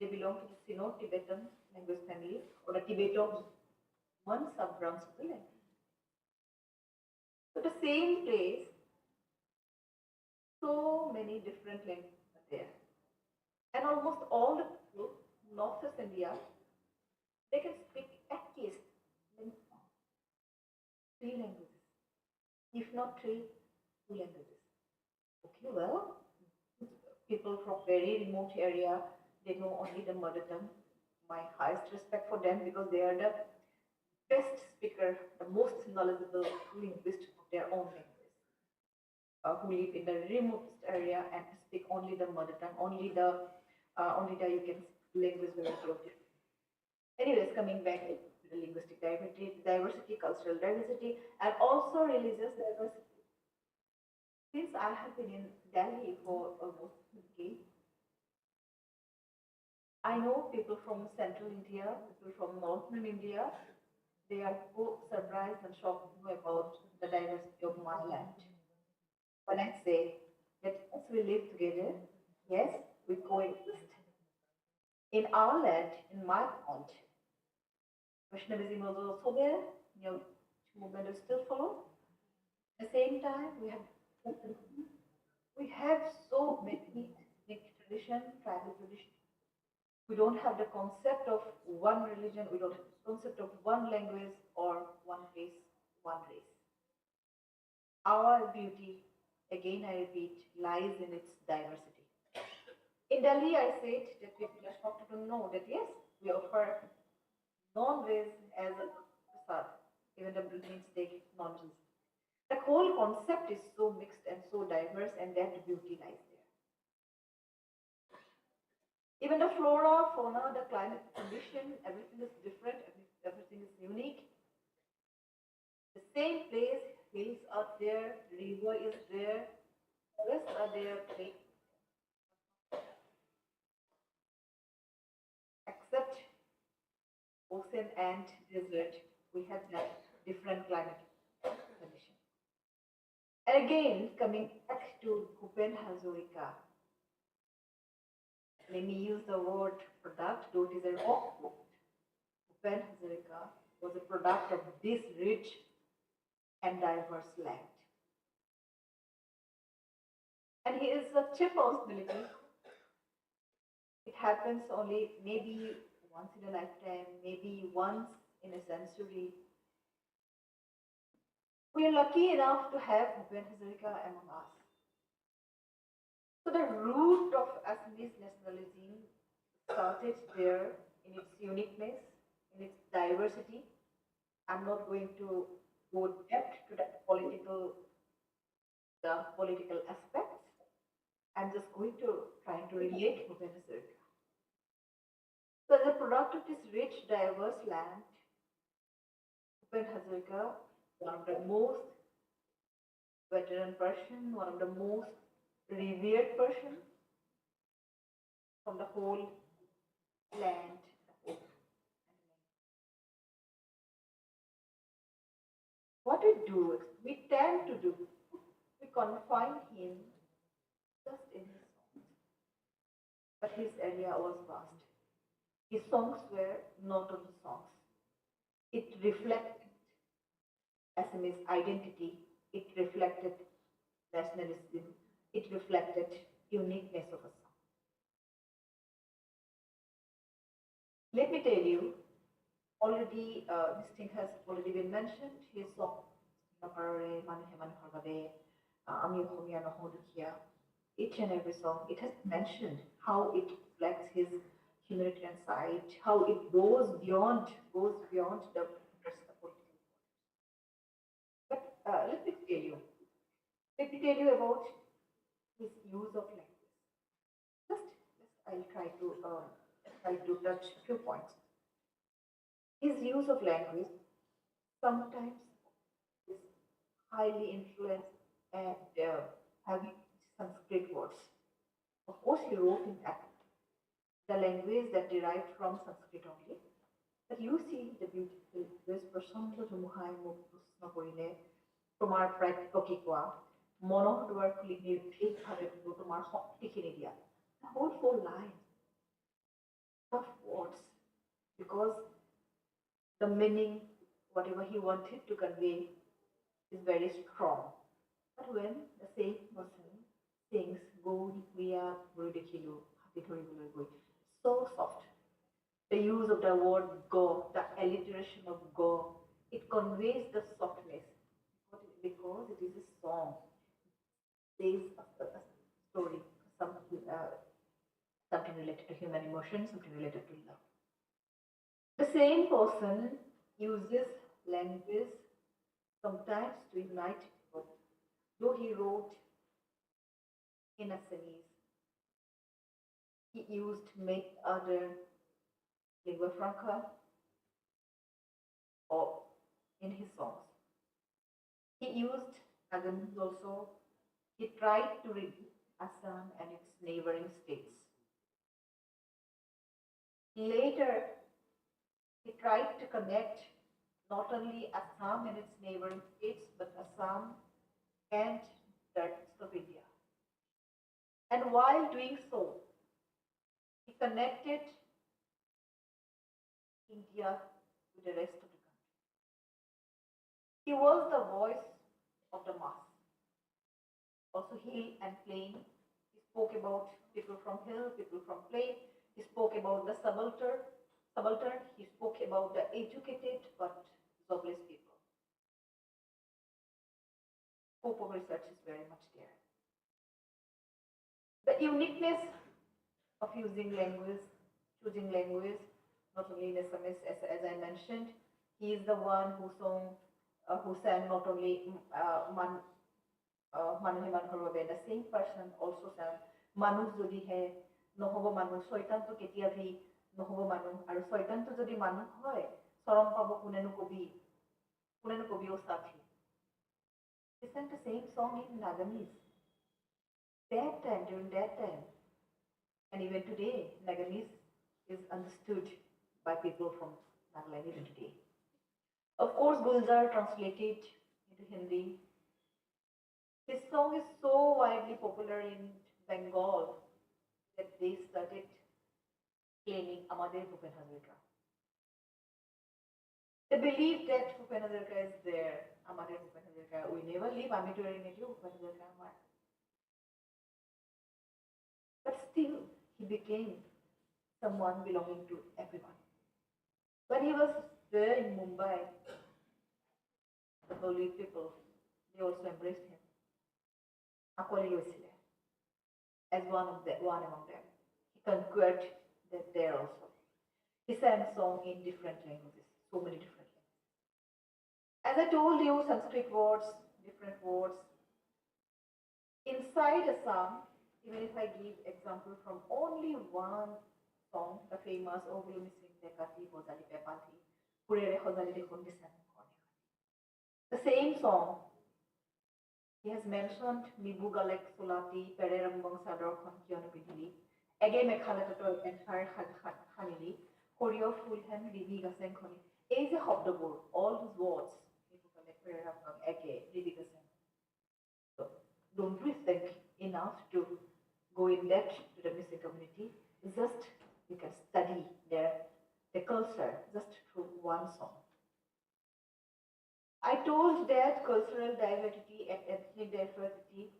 They belong to the Sino-Tibetan language family or the Tibeto-one sub-branch of the language. So the same place, so many different languages are there. And almost all the people, Northeast India, they can speak at least three languages, if not three, two languages. Okay, well, people from very remote area, they know only the mother tongue. My highest respect for them because they are the best speaker, the most knowledgeable linguist of their own language, who live in the remotest area and speak only the mother tongue, only the you can language variety of different. Anyways, coming back to the linguistic diversity, cultural diversity, and also religious diversity. Since I have been in Delhi for almost a decade, I know people from central India, people from northern India, they are so surprised and shocked to know about the diversity of my land. When I say that as we live together, yes, we coexist. In our land, in my land, Vaishnavism was also there, movement is still follow. At the same time, we have so many ethnic tradition, tribal tradition. We don't have the concept of one religion, we don't have the concept of one language or one race, one race. Our beauty, again I repeat, lies in its diversity. In Delhi, I said that people are shocked to know that yes, we offer non-veg as a prasad, even the Brahmins take non-veg. The whole concept is so mixed and so diverse, and that beauty lies there. Even the flora, fauna, the climate condition, everything is different, everything is unique. The same place, hills are there, river is there, forests are there, except ocean and desert, we have that different climate condition. And again, coming back to Bhupen Hazarika, let me use the word product, though it is a wrong word. Bhupen Hazarika was a product of this rich and diverse land. And he is a chief personality. It happens only maybe once in a lifetime, maybe once in a century. We are lucky enough to have Bhupen Hazarika among us. So the root of Assamese nationalism started there in its uniqueness, in its diversity. I'm not going to go depth to the political aspects. I'm just going to try to relate Bhupen Hazarika. So as a product of this rich, diverse land, Bhupen Hazarika, one of the most veteran person, one of the most revered person from the whole land. What we tend to do, we confine him just in his songs. But his area was vast. His songs were not only songs. It reflected Assamese identity, it reflected nationalism, it reflected uniqueness of Assam. Let me tell you, already this thing has already been mentioned. His song Ami Homiya no Hodukia, each and every song, it has mentioned how it reflects his humanitarian side, how it goes beyond the political. But let me tell you about his use of language. Just I'll try to touch a few points. His use of language sometimes is highly influenced and having Sanskrit words. Of course, he wrote in that the language that derived from Sanskrit only. But you see the beautiful this প্ৰচণ্ড ধুমুহাই মোক প্ৰশ্ন কৰিলে তোমাৰ প্ৰাপ্য কি কোৱা মনৰ দুৱাৰ খুলি নিৰ্ভীকভাৱে তোমাৰ শক্তিখিনি দিয়া. The whole four lines of words because the meaning, whatever he wanted to convey, is very strong. But when the same person sings "Go Niya Buri Dekhilu," Hati Dhoriboloi Goi, so soft. The use of the word "go," the alliteration of "go," it conveys the softness because it is a song. It says a story, something related to human emotion, something related to love. The same person uses language sometimes to unite people. Though he wrote in Assamese, he used make other lingua franca or in his songs. He used Assamese also. He tried to read Assam and its neighboring states. Later, he tried to connect not only Assam and its neighboring states, but Assam and the rest of India. And while doing so, he connected India with the rest of the country. He was the voice of the mass. Also hill and plain. He spoke about people from hill, people from plain. He spoke about the subaltern. He spoke about the educated but jobless people. Scope of research is very much there. The uniqueness of using language, choosing language, not only in Assamese, as I mentioned, he is the one who sang not only Manuhe Manuhor Babe, the same person also sang Manuh Jodi Hai, Nohobo Manuh, Soitanto Ketia Bhi, Nohobo Manuh, আৰু Soitanto Jodi Manuh হয়, Sorom Pabo Kunenu Kobi O Sathi. He sang the same song in Nagamese. During that time, and even today, Nagamese is understood by people from Nagaland even today. Of course, Gulzar translated into Hindi. His song is so widely popular in Bengal that they started claiming Amader Bhupen Hazarika. They believe that Bhupen Hazarika is there. Amader Bhupen Hazarika. We never leave Amituari Netu Bhupen Hazarika Amar. But still, he became someone belonging to everyone. When he was there in Mumbai, the Doli people, they also embraced him. Akwali Loisile, as one among them. He conquered that there also. He sang song in different languages, so many different languages. As I told you, Sanskrit words, different words. Inside Assam, even if I give example from only one song, the famous Ogulu Missing Dekati Bozali Pepanti, Purere Hozali Dekondisan. The same song, he has mentioned Mibu Galek Sulati, Pererambang Sador Konkiano Bidili, Ege Mekhalatato and Har Hanili, Korea Fulham, Rivi Gasen Koni. Is a Hobdabur, all his words, Mibu Galek Pererambang, Ege, Rivi Gasen. So, don't we think enough to go in depth to the missing community? Just you can study the culture just through one song. I told that cultural diversity and ethnic diversity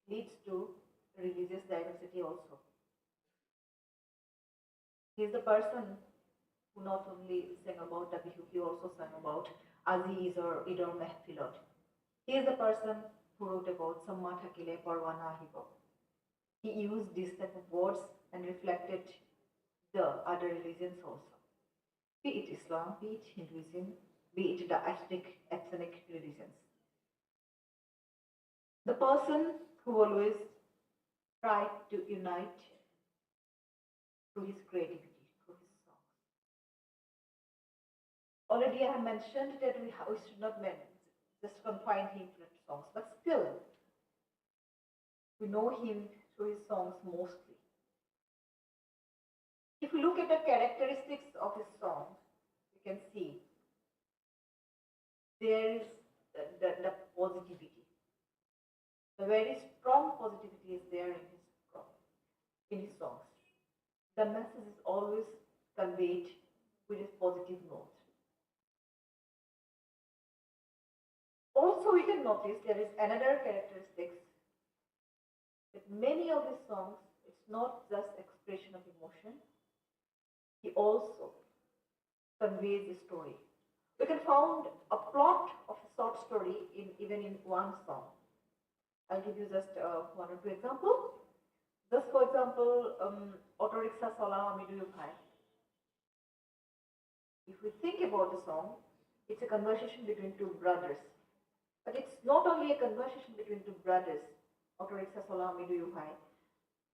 leads to religious diversity also. He is the person who not only sang about Tabihu, he also sang about Aziz or Idor Mehfilot. He is the person who wrote about Samma Thakile Parwana Ahibo. He used these type of words and reflected the other religions also, be it Islam, be it Hinduism, be it the ethnic religions. The person who always tried to unite through his creativity, through his songs. Already I have mentioned that we should not just confine him to songs, but still we know him through his songs mostly. If we look at the characteristics of his songs, we can see there is the positivity. The very strong positivity is there in his songs. The message is always conveyed with a positive note. Also, we can notice there is another characteristic that many of his songs, it's not just expression of emotion, he also conveys the story. We can find a plot of a short story even in one song. I'll give you just one or two examples. Just for example, Auto Rickshaw Sola Amidu Bhai. If we think about the song, it's a conversation between two brothers. But it's not only a conversation between two brothers, Auto Rickshaw Sola Amidu Bhai.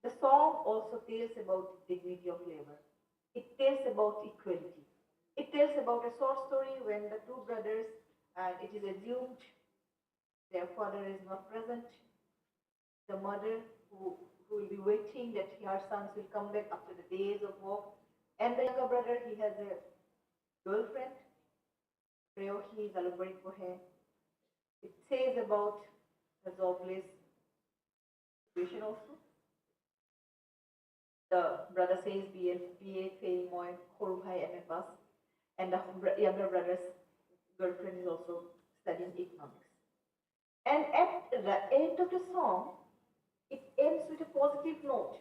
The song also tells about the dignity of labor. It tells about equality. It tells about a short story when the two brothers, and it is assumed their father is not present. The mother who will be waiting that her sons will come back after the days of work. And the younger brother, he has a girlfriend. Preohi is alubari pohe. It says about the jobless situation also. The brother says BA fail moi khoru bhai MA pass. And the younger brother's girlfriend is also studying economics. And at the end of the song, it ends with a positive note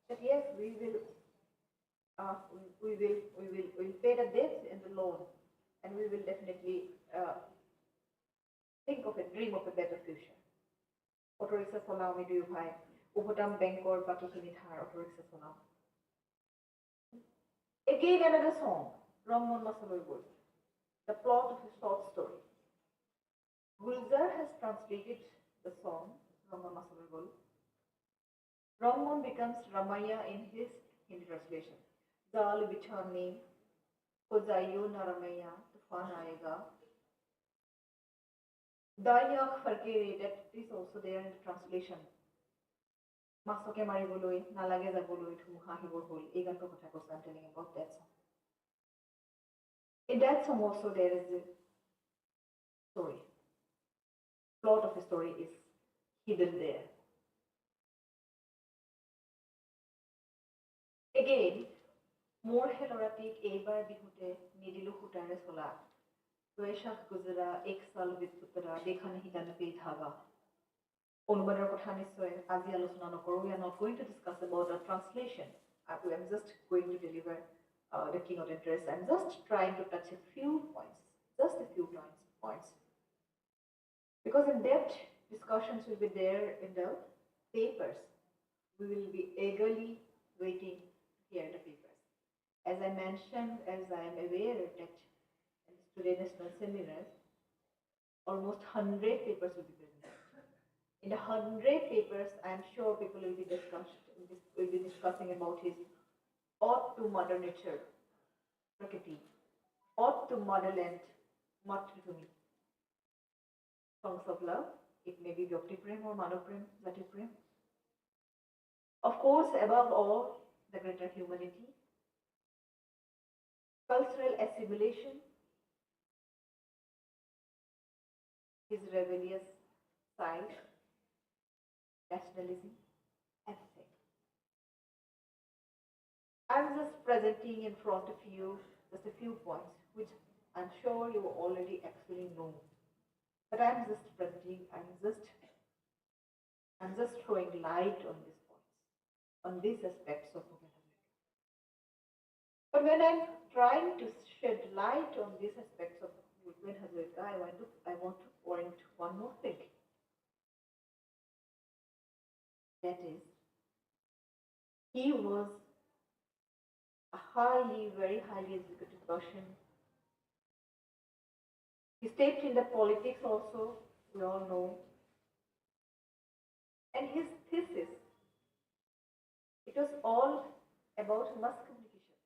that yes, we will pay the debt and the loan, and we will definitely think of a dream of a better future. Auto rickshaw cholao ami duyo bhai, ubotam bankor baki khini thar auto rickshaw cholao. Again another song, Ramon Masaloi Bol, the plot of a short story. Gulzar has translated the song Ramon Masaloi Bol. Ramon becomes Ramaya in his Hindi translation. Dal bichhane, Khojaiyo na Ramaya, tufan aayega. Dayak farke, that is also there in the translation. Masoke mariboloi, nalage jaboloi, dhumuha hibor hol. Ei ganto kotha kosa, I'm telling about that song. In that song also there is a story. Plot of a story is hidden there. Again, more heloratic ebar bihute nidilu hutare sola. Tueshak guzara ek sal vitputara dekhane hidane pe dhaga. Onubadar kotha nishoy aji alochona nokoru. We are not going to discuss about the translation. I am just going to deliver the keynote address. I'm just trying to touch a few points, just a few points. Because in-depth discussions will be there in the papers. We will be eagerly waiting to hear the papers. As I mentioned, as I am aware that in the Student National Seminars, almost 100 papers will be presented. In the 100 papers, I am sure people will be discussing about his ode to Mother Nature, Prakriti, ode to Motherland, Matribhumi. Songs of love, it may be Vyakti Prem or Manav Prem, Jati Prem. Of course, above all, the greater humanity, cultural assimilation, his rebellious side, nationalism, everything. I'm just presenting in front of you just a few points, which I'm sure you already actually know. But I'm just presenting, I'm just throwing light on these points, on these aspects of Bhupen Hazarika. But when I'm trying to shed light on these aspects of Bhupen Hazarika, I want to point one more thing. That is, he was a very highly educated person. He stepped in the politics also, we all know. And his thesis, it was all about mass communication.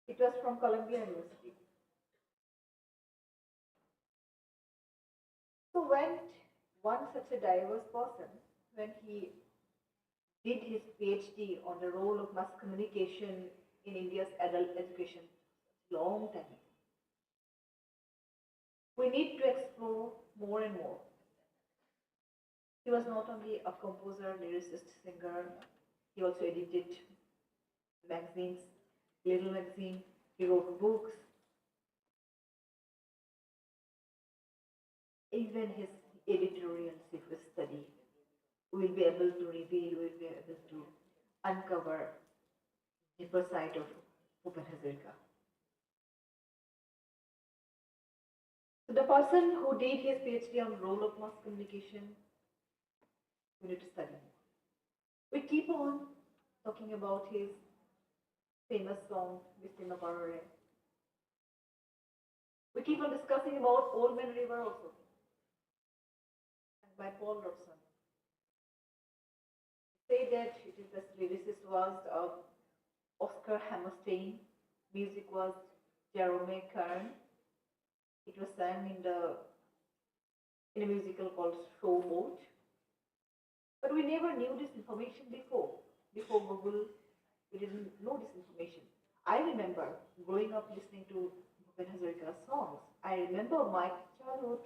It was from Columbia University. So when one such a diverse person, when he did his PhD on the role of mass communication in India's adult education, long time ago, we need to explore more and more. He was not only a composer, lyricist, singer, he also edited magazines, little magazine, he wrote books. Even his editorials, if we study, we will be able to reveal, we will be able to uncover the deeper side of Bhupen Hazarika. So the person who did his PhD on role of mass communication, we need to study more. We keep on talking about his famous song, Vistima Parore. We keep on discussing about Old Man River also, and by Paul Robeson. Say that it is the lyricist was Oscar Hammerstein, music was Jerome Kern. It was sung in a musical called Showboat. But we never knew this information before. Before Google, we didn't know this information. I remember growing up listening to Bhupen Hazarika's songs. I remember my childhood,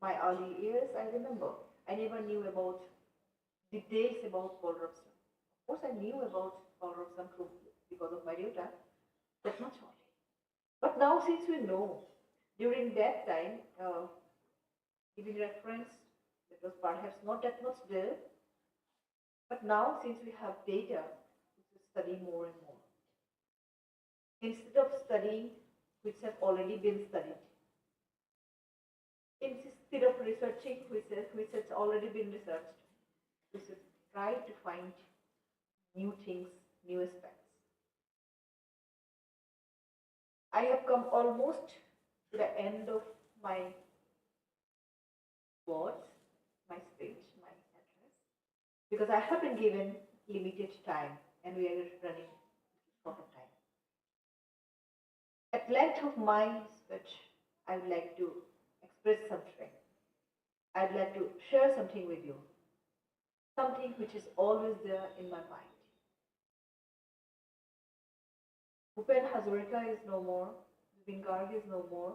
my early years, I remember. I never knew about details about Paul Robeson. Of course, I knew about Paul Robeson because of my daughter, but not only. But now, since we know, during that time, giving reference, that was perhaps not that much there, but now, since we have data, we should study more and more. Instead of studying which have already been studied, instead of researching which has already been researched, we should try to find new things, new aspects. I have come almost to the end of my words, my speech, my address, because I have been given limited time and we are running short of time. At length of my speech, I would like to express something. I'd like to share something with you, something which is always there in my mind. Bhupen Hazarika is no more, Dibrugarh is no more.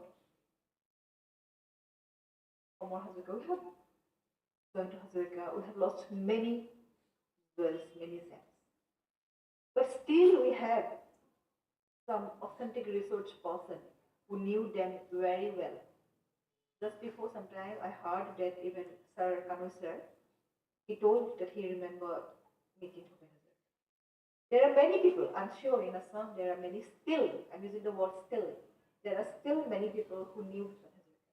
Omar Hazarika, we have gone to Hazarika, we have lost many wells, many sands. But still we have some authentic research person who knew them very well. Just before some time, I heard that even Sir Kanu sir, he told that he remembered meeting Bhupen Hazarika. There are many people, I'm sure in Assam, there are many still, I'm using the word still, there are still many people who knew Bhupen Hazarika.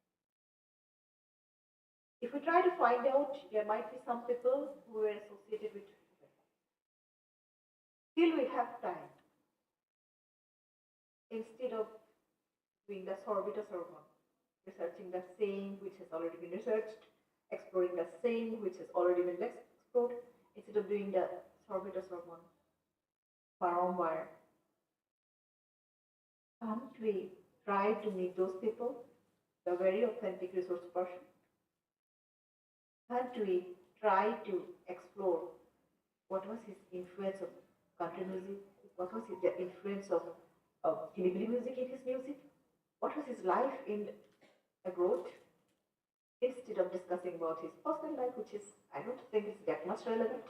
If we try to find out, there might be some people who were associated with Bhupen. Still we have time. Instead of doing the sorbita sermon, researching the same which has already been researched, exploring the same which has already been explored, instead of doing the sorbita sermon, Parambar, can't we try to meet those people, the very authentic resource person? Can't we try to explore what was his influence of country music? What was the influence of hillbilly music in his music? What was his life in abroad? Instead of discussing about his personal life, which is, I don't think is that much relevant,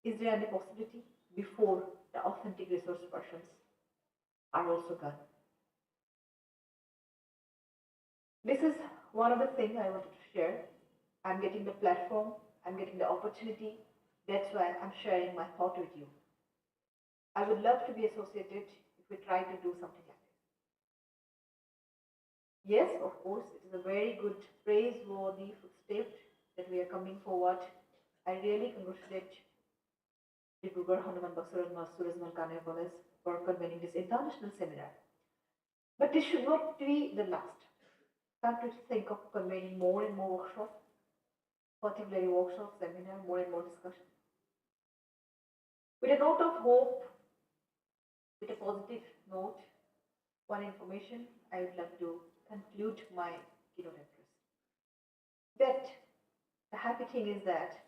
is there any possibility before the authentic resource persons are also gone? This is one of the things I wanted to share. I'm getting the platform, I'm getting the opportunity. That's why I'm sharing my thought with you. I would love to be associated if we try to do something like this. Yes, of course, it is a very good, praiseworthy footstep that we are coming forward I really congratulate Dibrugarh Hanuman Surajmal Kane College for convening this international seminar. But this should not be the last. Can't we think of convening more and more workshops, particularly workshops, seminar, more and more discussion? With a note of hope, with a positive note, one information, I would like to conclude my keynote address. That the happy thing is that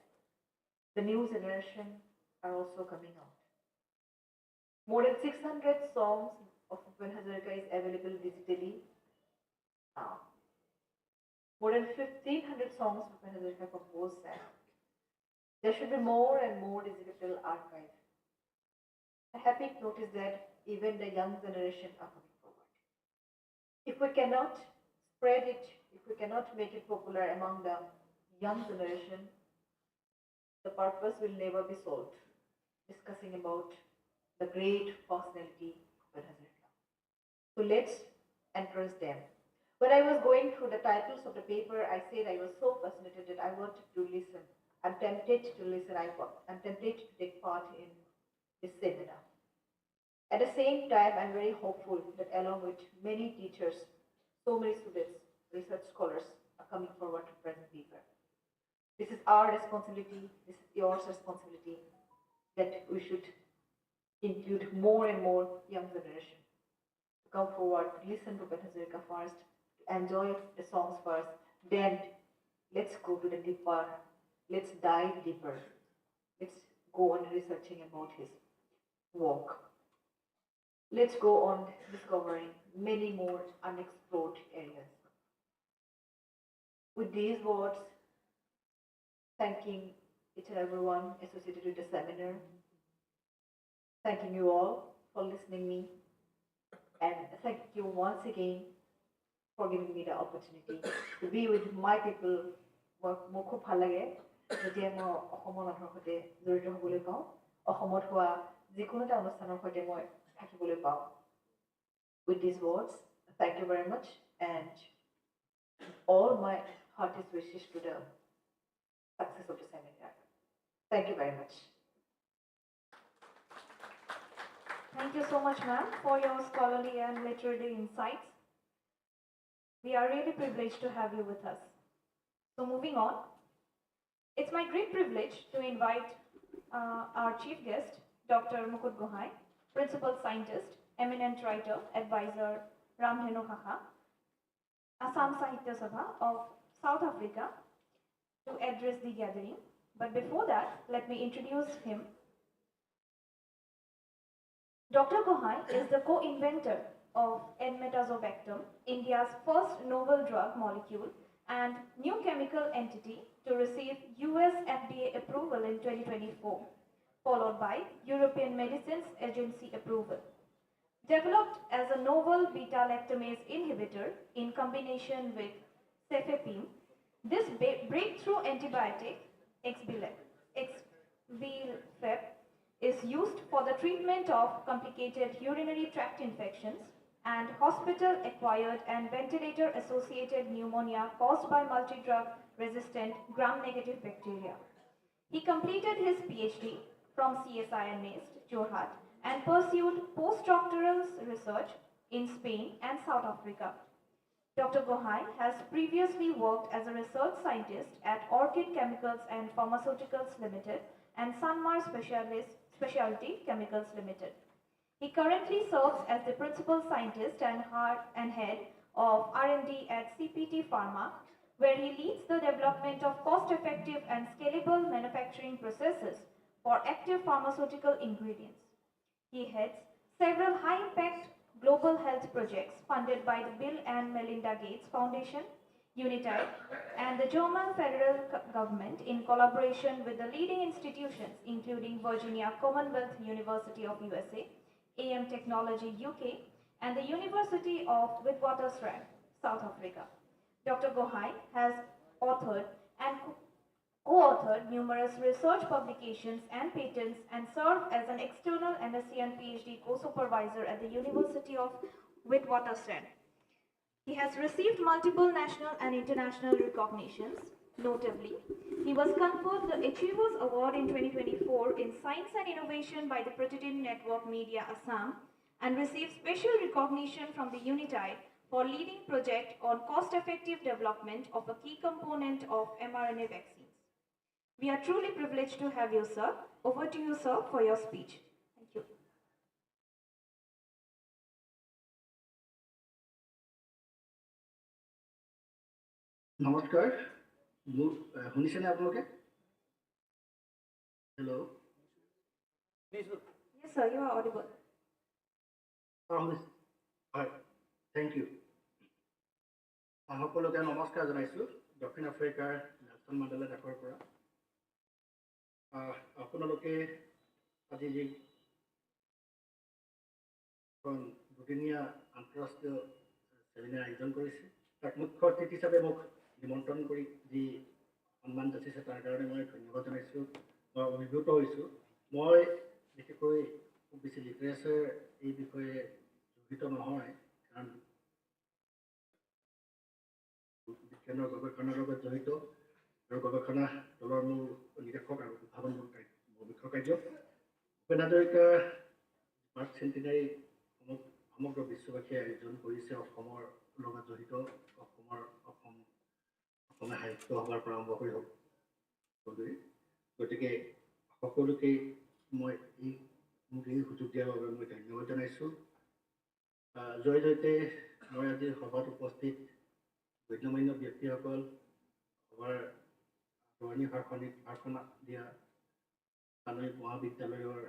the new generation are also coming out. More than 600 songs of Bhupen Hazarika is available digitally now. More than 1,500 songs Bhupen Hazarika composed and there should be more and more digital archive. The happy note is that even the young generation are coming forward. If we cannot spread it, if we cannot make it popular among the young generation, the purpose will never be solved. Discussing about the great personality of Bhupen Hazarika. So let's encourage them. When I was going through the titles of the paper, I said I was so fascinated that I wanted to listen. I'm tempted to listen. I'm tempted to take part in this seminar. At the same time, I'm very hopeful that along with many teachers, so many students, research scholars are coming forward to present paper. This is our responsibility. This is yours responsibility that we should include more and more young generation to come forward, to listen to Bhupen Hazarika first, to enjoy the songs first. Then let's go to the deeper. Let's dive deeper. Let's go on researching about his work. Let's go on discovering many more unexplored areas. With these words, thanking each and everyone associated with the seminar, thanking you all for listening me, and thank you once again for giving me the opportunity to be with my people. মোৰ খুব ভাল লাগে যেতিয়া মই অসমৰ মানুহৰ সৈতে জড়িত হ'বলৈ পাওঁ, অসমত হোৱা যিকোনো এটা অনুষ্ঠানৰ সৈতে মই থাকিবলৈ পাওঁ. With these words, thank you very much and all my heartiest wishes to the success of the seminar. Thank you very much. Thank you so much, ma'am, for your scholarly and literary insights. We are really privileged to have you with us. So moving on, it's my great privilege to invite our chief guest, Dr. Mukut Gohai, principal scientist, eminent writer, advisor, Ramdhenu Kaka, Assam Sahitya Sabha of South Africa, to address the gathering. But before that, let me introduce him. Dr. Gohai is the co-inventor of enmetazobactam, India's first novel drug molecule and new chemical entity to receive US FDA approval in 2024, followed by European Medicines Agency approval. Developed as a novel beta-lactamase inhibitor in combination with cefepime, this breakthrough antibiotic, Exblifep, is used for the treatment of complicated urinary tract infections and hospital-acquired and ventilator-associated pneumonia caused by multi-drug-resistant gram-negative bacteria. He completed his PhD from CSI NIST, Jorhat, and pursued postdoctoral research in Spain and South Africa. Dr. Gohai has previously worked as a research scientist at Orchid Chemicals and Pharmaceuticals Limited and Sanmar Specialty Chemicals Limited. He currently serves as the principal scientist and head of R&D at CPT Pharma, where he leads the development of cost-effective and scalable manufacturing processes for active pharmaceutical ingredients. He heads several high-impact global health projects funded by the Bill and Melinda Gates Foundation, UNITAID, and the German federal government in collaboration with the leading institutions including Virginia Commonwealth University of USA, AM Technology UK, and the University of Witwatersrand, South Africa. Dr. Gohai has authored and co-authored numerous research publications and patents and served as an external MSc and PhD co-supervisor at the University of Witwatersrand. He has received multiple national and international recognitions. Notably, he was conferred the Achievers Award in 2024 in Science and Innovation by the Protein Network Media Assam and received special recognition from the UNITI for leading project on cost-effective development of a key component of mRNA vaccines. We are truly privileged to have you, sir. Over to you, sir, for your speech. Thank you. নমস্কাৰ মোৰ শুনিছেনে আপোনালোকে hello' Yes, sir, you are audible. হয় thank you সকলোকে নমস্কাৰ জনাইছোঁ দক্ষিণ আফ্ৰিকাৰ নেলছন মেণ্ডেলা দেশৰ পৰা আপোনালোকে আজি যি দুদিনীয়া আন্তঃৰাষ্ট্ৰীয় চেমিনাৰ আয়োজন কৰিছে তাক মুখ্য অতিথি হিচাপে মোক নিমন্ত্ৰণ কৰি যি সন্মান যাচিছে তাৰ কাৰণে মই ধন্যবাদ জনাইছোঁ মই অভিভূত হৈছোঁ মই বিশেষকৈ খুব বেছি লিটাৰেচাৰ এই বিষয়ে জড়িত নহয় কাৰণ বিজ্ঞানৰ গৱেষণাৰ লগত জড়িত আৰু গৱেষণা দলৰ মোৰ নিৰীক্ষক আৰু উদ্ভাৱন মুখ্য কাৰ্য ভূপেন হাজৰিকা স্মাৰ্ট চেণ্টিনাৰী সমগ্ৰ বিশ্ববাসীয়ে আয়োজন কৰিছে অসমৰ লগত জড়িত অসমীয়া সাহিত্য সভাৰ পৰা আৰম্ভ কৰি সকলোৱে গতিকে সকলোকেই মই মোক এই সুযোগ দিয়াৰ বাবে মই ধন্যবাদ জনাইছোঁ জয়তে মই আজি সভাত উপস্থিত গণ্যমান্য ব্যক্তিসকল সভাৰ আদৰণি ভাষণ দিয়া কানৈ মহাবিদ্যালয়ৰ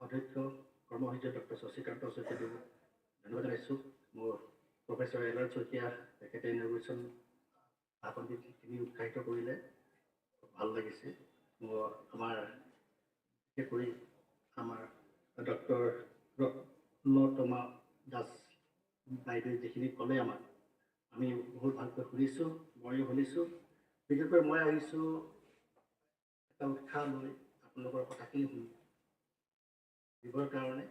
অধ্যক্ষ কৰ্মসূৰ্য ডক্টৰ শশীকান্ত শইকীয়াদেৱক ধন্যবাদ জনাইছোঁ মোৰ প্ৰফেচৰ এল আৰ শইকীয়া তেখেতে ইনগ্ৰেশ্যন ভাষণ দি যিখিনি উৎসাহিত কৰিলে ভাল লাগিছে মোৰ আমাৰ বিশেষকৈ আমাৰ ডক্টৰ ৰত্নতমা দাস বাইদেৱে যিখিনি ক'লে আমাক আমি বহুত ভালকৈ শুনিছোঁ ময়ো শুনিছোঁ বিশেষকৈ মই আহিছোঁ এটা উৎসাহ লৈ আপোনালোকৰ কথাখিনি শুনি দিবৰ কাৰণে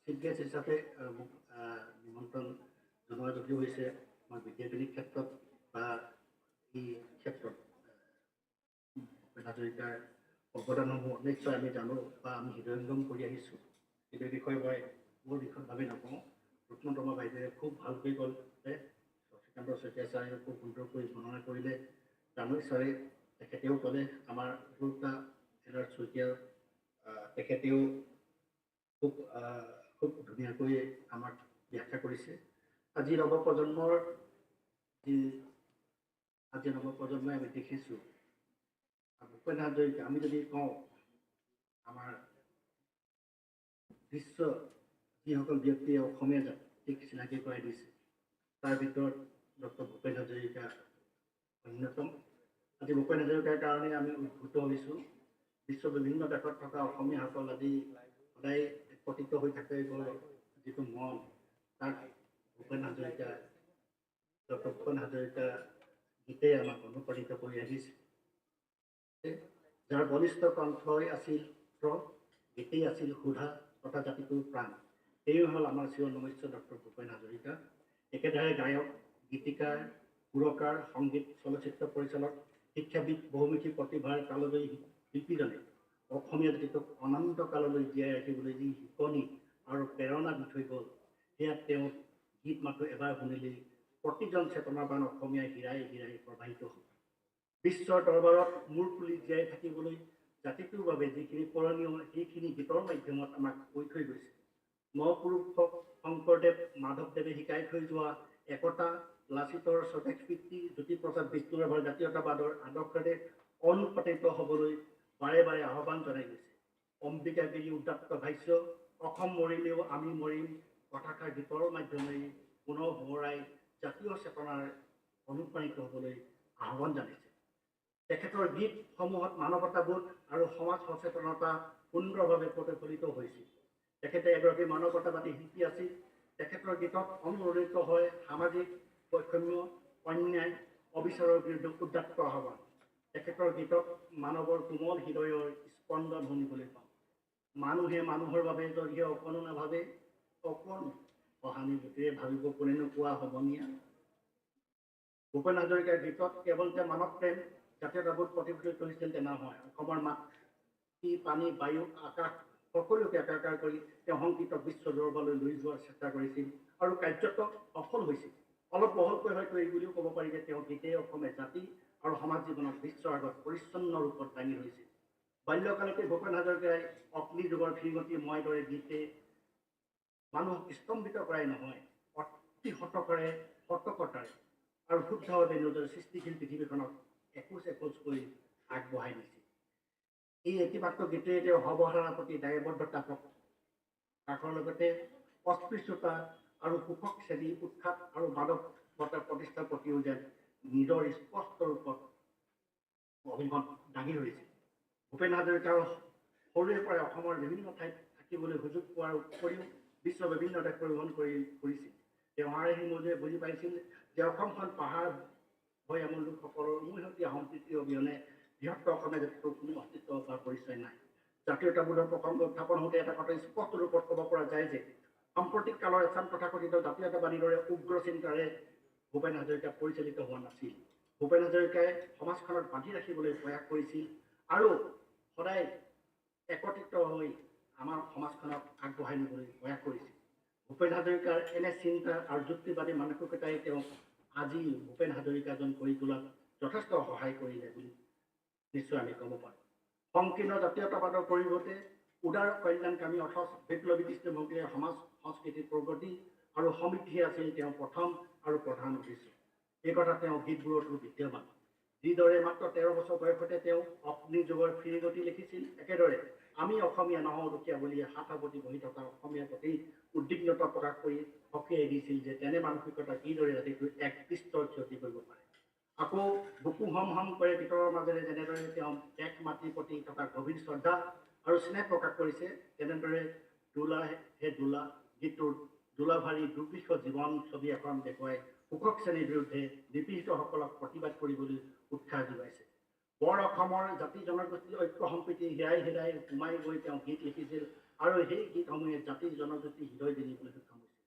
চিফ গেষ্ট হিচাপে মোক নিমন্ত্ৰণ জনোৱা যদিও হৈছে মই বিজ্ঞাপনিক ক্ষেত্ৰত বা এই ক্ষেত্ৰত ভূপেন হাজৰিকাৰ অৱদানসমূহ নিশ্চয় আমি জানো বা আমি হৃদয়ংগম কৰি আহিছোঁ কিন্তু এই বিষয়ে মই মোৰ বিশদভাৱে নকওঁ ৰত্নতমা বাইদেৱে খুব ভালকৈ ক'লে শশীকান্ত শইকীয়া ছাৰে খুব সুন্দৰকৈ বৰ্ণনা কৰিলে কানৈ ছাৰে তেখেতেও ক'লে আমাৰ দুটা এল আৰ শইকীয়া তেখেতেও খুব ধুনীয়াকৈ আমাক ব্যাখ্যা কৰিছে আজি নৱপ্ৰজন্মই আমি দেখিছোঁ ভূপেন হাজৰিকা আমি যদি কওঁ আমাৰ বিশ্ব যিসকল ব্যক্তিয়ে অসমীয়া জাতিক চিনাকি কৰাই দিছে তাৰ ভিতৰত ডক্টৰ ভূপেন হাজৰিকা অন্যতম আজি ভূপেন হাজৰিকাৰ কাৰণে আমি উদ্ভূত হৈছোঁ বিশ্বৰ বিভিন্ন দেশত থকা অসমীয়াসকল আজি সদায় একত্ৰিত হৈ থাকে যিটো মন তাক ভূপেন হাজৰিকা ডক্টৰ ভূপেন হাজৰিকা গীতেই আমাক অনুপ্ৰাণিত কৰি আহিছে যাৰ বলিষ্ঠ কণ্ঠই আছিল গীতেই আছিল সুধা তথা জাতিটোৰ প্ৰাণ এই হ'ল আমাৰ চিৰনমস্য ডক্টৰ ভূপেন হাজৰিকা একেদৰে গায়ক গীতিকাৰ সুৰকাৰ সংগীত চলচ্চিত্ৰ পৰিচালক শিক্ষাবিদ বহুমুখী প্ৰতিভাৰ কালজয়ী শিল্পীজনে অসমীয়া জাতিটোক অনন্ত কাললৈ জীয়াই ৰাখিবলৈ যি শিকনি আৰু প্ৰেৰণা দি থৈ গ'ল সেয়া তেওঁ গীত মাথো এবাৰ শুনিলেই প্ৰতিজন চেতনাবান অসমীয়াই হীৰাই হীৰাই প্ৰবাহিত হ'ল বিশ্বৰ দৰবাৰত মূৰ তুলি জীয়াই থাকিবলৈ জাতিটোৰ বাবে যিখিনি কৰণীয় সেইখিনি গীতৰ মাধ্যমত আমাক কৈ থৈ গৈছে মহাপুৰুষ শংকৰদেৱ মাধৱদেৱে শিকাই থৈ যোৱা একতা লাচিতৰ স্বদেশ পিতৃ জ্যোতিপ্ৰসাদ বিষ্ণুৰাভাৰ জাতীয়তাবাদৰ আদৰ্শৰে অনুপ্ৰাণিত হ'বলৈ বাৰে বাৰে আহ্বান জনাই গৈছে অম্বিকাগিৰি উদাত্ত ভাষ্য অসম মৰিলেও আমি মৰিম কথাষাৰ গীতৰ মাধ্যমেৰে পুনৰ সোঁৱৰাই জাতীয় চেতনাৰ অনুপ্ৰাণিত হ'বলৈ আহ্বান জনাইছে তেখেতৰ গীতসমূহত মানৱতাবোধ আৰু সমাজ সচেতনতা সুন্দৰভাৱে প্ৰতিফলিত হৈছিল তেখেতে এগৰাকী মানৱতাবাদী শিল্পী আছিল তেখেতৰ গীতত অনুপ্ৰাণিত হয় সামাজিক বৈষম্য অন্যায় অবিচাৰৰ বিৰুদ্ধে উদাত্ত আহ্বান তেখেতৰ গীতত মানৱৰ কোমল হৃদয়ৰ স্পন্দন শুনিবলৈ পাওঁ মানুহে মানুহৰ বাবে যদিহে অকণো নাভাবে অকণ সহানুভূতিৰে ভাবিব কোনেনো কোৱা হ'বনীয়া ভূপেন হাজৰিকাৰ গীতত কেৱল যে মানৱ প্ৰেম জাতীয়তাবোধ প্ৰতিফলিত হৈছিল তেনে নহয়। অসমৰ মাটি পানী বায়ু আকাশ সকলোকে একাকাৰ কৰি তেওঁ সংগীতক বিশ্ব দৰবাৰলৈ লৈ যোৱাৰ চেষ্টা কৰিছিল আৰু কাৰ্যত সফল হৈছিল। অলপ বহলকৈ হয়তো এই বুলিও ক'ব পাৰি যে তেওঁ গীতে অসমে জাতি আৰু সমাজ জীৱনক বিশ্বৰ আগত পৰিচ্ছন্ন ৰূপত দাঙি ধৰিছিল। বাল্যকালতে ভূপেন হাজৰিকাই অগ্নি যুগৰ ফিৰিঙতি মই দৰে গীতে মানুহক স্তম্ভিত কৰাই নহয়, অতি সতৰ্কতাৰে আৰু শুদ্ধভাৱে নিজৰ সৃষ্টিশীল পৃথিৱীখনক একোচ একোচকৈ আগবঢ়াই নিছিল। এই এটিমাত্ৰ গীতে তেওঁ সৰ্বসাধাৰণৰ প্ৰতি দায়বদ্ধতা প্ৰকাশৰ লগতে অস্পৃশ্যতা আৰু শোষক শ্ৰেণী উৎখাত আৰু মানৱতাৰ প্ৰতিষ্ঠাৰ প্ৰতিও যেন নিজৰ স্পষ্ট ৰূপত অভিমত দাঙি ধৰিছিল। ভূপেন হাজৰিকাৰ সৰুৰে পৰাই অসমৰ বিভিন্ন ঠাইত থাকিবলৈ সুযোগ পোৱাৰ উপৰিও বিশ্বৰ বিভিন্ন দেশ পৰিভ্ৰমণ কৰিছিল। তেওঁ হাড়ে মজুৰে বুজি পাইছিল যে অসমখন পাহাৰ ভৈয়ামৰ লোকসকলৰ উমৈহতীয়া সম্প্ৰীতি অবিহনে বৃহত্তৰ অসমীয়া জাতিটোৰ কোনো অস্তিত্ব বা পৰিচয় নাই। জাতীয়তাবোধৰ প্ৰসংগ উত্থাপন হওঁতে এটা কথা স্পষ্ট ৰূপত ক'ব পৰা যায় যে সাম্প্ৰতিক কালৰ এচাম তথাকথিত জাতীয়তাবাদীৰ দৰে উগ্ৰ চিন্তাৰে ভূপেন হাজৰিকা পৰিচালিত হোৱা নাছিল। ভূপেন হাজৰিকাই সমাজখনক বান্ধি ৰাখিবলৈ প্ৰয়াস কৰিছিল আৰু সদায় একত্ৰিত হৈ আমাৰ সমাজখনক আগবঢ়াই নিবলৈ প্ৰয়াস কৰিছিল। ভূপেন হাজৰিকাৰ এনে চিন্তা আৰু যুক্তিবাদী মানসিকতাই তেওঁক আজি ভূপেন হাজৰিকাজন কৰি তোলাত যথেষ্ট সহায় কৰিলে বুলি নিশ্চয় আমি ক'ব পাৰোঁ। সংকীৰ্ণ জাতীয়তাবাদৰ পৰিৱৰ্তে উদাৰ কল্যাণকামী অথচ বিপ্লৱী দৃষ্টিভংগীৰে সমাজ সংস্কৃতিৰ প্ৰগতি আৰু সমৃদ্ধি আছিল তেওঁৰ প্ৰথম আৰু প্ৰধান উদ্দেশ্য। এই কথা তেওঁ গীতবোৰতো বিদ্যমান। যিদৰে মাত্ৰ 13 বছৰ বয়সতে তেওঁ অগ্নি যুগৰ ফিৰিঙতি লিখিছিল, একেদৰে আমি অসমীয়া নহওঁ দুখীয়া বুলি হাত সাৱটি বহি থকা অসমীয়াৰ প্ৰতি উদ্বিগ্নতা প্ৰকাশ কৰি সকীয়াই দিছিল যে তেনে মানসিকতা কিদৰে জাতিটোৰ এক বিস্তৰ ক্ষতি কৰিব পাৰে। আকৌ বুকু হম হম কৰে ভিতৰৰ মাজেৰে যেনেদৰে তেওঁ এক মাতৃৰ প্ৰতি থকা গভীৰ শ্ৰদ্ধা আৰু স্নেহ প্ৰকাশ কৰিছে, তেনেদৰে দোলা হে দোলা গীতটোৰ দোলাভাৰী দুৰ্বিষ জীৱন ছবি এখন দেখুৱাই শোষক শ্ৰেণীৰ বিৰুদ্ধে নিপীড়িতসকলক প্ৰতিবাদ কৰিবলৈ উৎসাহ যোগাইছে। বৰ অসমৰ জাতি জনগোষ্ঠীৰ ঐক্য সম্প্ৰীতি হীৰাই হীৰাই সোমাই গৈ তেওঁ গীত লিখিছিল আৰু সেই গীতসমূহে জাতি জনগোষ্ঠী হৃদয় জিনিবলৈ সক্ষম হৈছিল।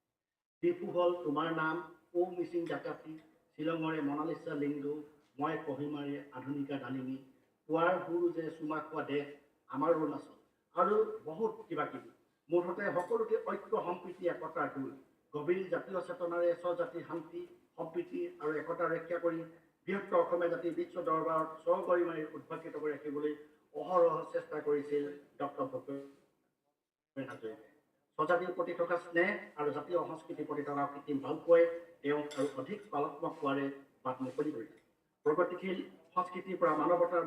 টিপু হ'ল তোমাৰ নাম, ঔ মিচিং ডাকাতি, শ্বিলঙৰে মনালিছা লিংগু, মই কহিমাৰে আধুনিকা ডালিমী, পুৱাৰ সুৰ যে চুমা খোৱা দেশ আমাৰ অৰুণাচল আৰু বহুত কিবা কিবি। মুঠতে সকলোকে ঐক্য সম্প্ৰীতি একতাৰ দোল, গভীৰ জাতীয় চেতনাৰে স্বজাতিৰ শান্তি সম্প্ৰীতি আৰু একতা ৰক্ষা কৰি বৃহত্তৰ অসমীয়া জাতিৰ বিশ্ব দৰবাৰত স্বগৰিমাৰে উদ্ভাসিত কৰি ৰাখিবলৈ অহৰহ চেষ্টা কৰিছিল ডক্টৰ ভূপেন হাজৰিকাই। স্বজাতিৰ প্ৰতি থকা স্নেহ আৰু জাতীয় সংস্কৃতিৰ প্ৰতি থকা কৃত্ৰিম ভালপোৱাই তেওঁক আৰু অধিক পালত্মক হোৱাৰে বাট মুকলি কৰিছিল। প্ৰগতিশীল সংস্কৃতিৰ পৰা মানৱতাৰ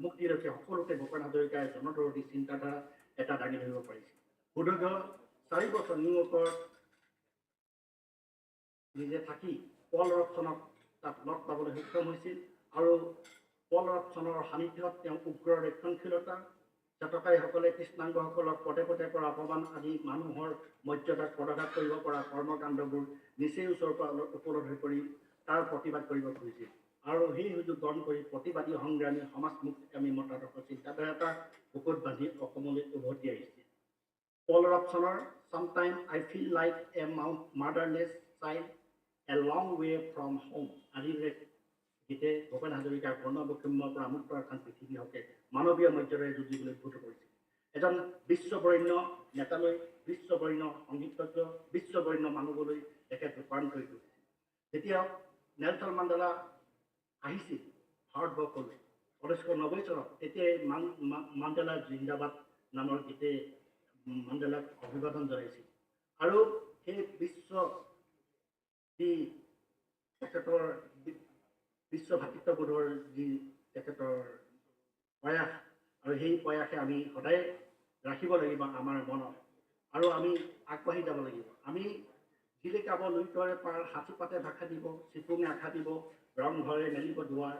মুক্তিলক্ষ্যে সকলোকে ভূপেন হাজৰিকাই জনদৰদী চিন্তাধাৰা এটা দাঙি ধৰিব পাৰিছিল। সুদীৰ্ঘ 4 বছৰ নিউয়ৰ্কৰ নিজে থাকি পল ৰবচনক তাত লগ পাবলৈ সক্ষম হৈছিল আৰু পল ৰবচনৰ সান্নিধ্যত তেওঁ উগ্ৰ ৰক্ষণশীলতা, জাতকাৰীসকলে কৃষ্ণাংগসকলক পদে পদে কৰা অপমান আদি মানুহৰ মৰ্যাদাক পদাঘাত কৰিব পৰা কৰ্মকাণ্ডবোৰ নিচেই ওচৰৰ পৰা উপলব্ধ কৰি তাৰ প্ৰতিবাদ কৰিব খুজিছিল আৰু সেই সুযোগ গ্ৰহণ কৰি প্ৰতিবাদী সংগ্ৰামী সমাজ মুক্তিকামী মতাদৰ্শৰ চিন্তাধাৰা এটা বুকুত বান্ধি অসমলৈ উভতি আহিছিল। পল ৰবচনৰ "Sometime I feel like a motherless child, a long way from home" আদিৰে গীতে ভূপেন হাজৰিকাৰ বৰ্ণবৈষম্যৰ পৰা মুক্ত এখন পৃথিৱী হকে মানৱীয় মৰ্যাদাৰে যুঁজিবলৈ উদ্বুদ্ধ কৰিছিল। এজন বিশ্ববৰেণ্য নেতালৈ, বিশ্ববৰেণ্য সংগীতজ্ঞ, বিশ্ববৰেণ্য মানুহলৈ তেখেত ৰূপান্তৰিত হৈছিল। যেতিয়া নেলছন মাণ্ডেলা আহিছিল ভাৰতবৰ্ষলৈ 1990 চনত, তেতিয়াই মাণ্ডেলা জিন্দাবাদ নামৰ গীতে মাণ্ডেলাক অভিবাদন জনাইছিল আৰু সেই তেখেতৰ বিশ্ব ভাতৃত্ববোধৰ যি তেখেতৰ প্ৰয়াস আৰু সেই প্ৰয়াসে আমি সদায় ৰাখিব লাগিব আমাৰ মনত আৰু আমি আগবাঢ়ি যাব লাগিব। আমি জিলিকাব লুইতৰে পাৰ, সাঁচি পাতে ভাষা দিব, চিপুঙে আশা দিব, ৰংঘৰে মেলিব দুৱাৰ,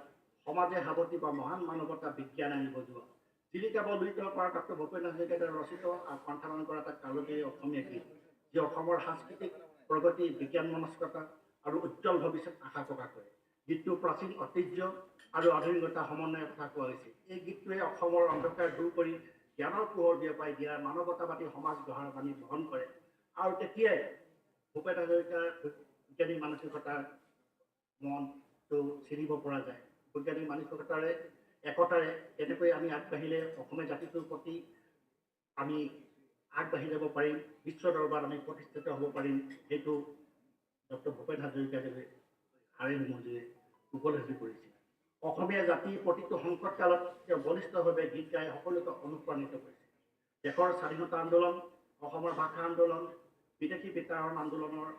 সমাজে সাৱটি বা মহান মানৱতা বিজ্ঞান আনিব যোৱা। জিলিকাব লুইতৰ পাৰ ডক্টৰ ভূপেন হাজৰিকাই ৰচিত আৰু কণ্ঠদান কৰা এটা কালজয়ী অসমীয়া গীত, যি অসমৰ সাংস্কৃতিক প্ৰগতি, বিজ্ঞান মনস্কতা আৰু উজ্জ্বল ভৱিষ্যত আশা প্ৰকাশ কৰে। গীতটো প্ৰাচীন ঐতিহ্য আৰু আধুনিকতা সমন্বয়ৰ কথা কোৱা হৈছে। এই গীতটোৱে অসমৰ অন্ধকাৰ দূৰ কৰি জ্ঞানৰ পোহৰ বিয়পাই দিয়াৰ মানৱতাবাদী সমাজ গঢ়াৰ বাণী বহন কৰে আৰু তেতিয়াই ভূপেন হাজৰিকাৰ বিজ্ঞানী মানসিকতাৰ মন চিনিব পৰা যায় বৈজ্ঞানিক মানসিকতাৰে একতাৰে এনেকৈ আমি আগবাঢ়িলে অসমীয়া জাতিটোৰ প্ৰতি আমি আগবাঢ়ি যাব পাৰিম বিশ্ব দৰবাৰত আমি প্ৰতিষ্ঠিত হ'ব পাৰিম সেইটো ডক্টৰ ভূপেন হাজৰিকাদেৱে হাড়ে হিমজুৱে উপলব্ধি কৰিছিল অসমীয়া জাতিৰ প্ৰতিটো সংকট কালত তেওঁ বলিষ্ঠভাৱে গীত গাই সকলোকে অনুপ্ৰাণিত কৰিছিল দেশৰ স্বাধীনতা আন্দোলন অসমৰ ভাষা আন্দোলন বিদেশী বিতাড়ন আন্দোলনৰ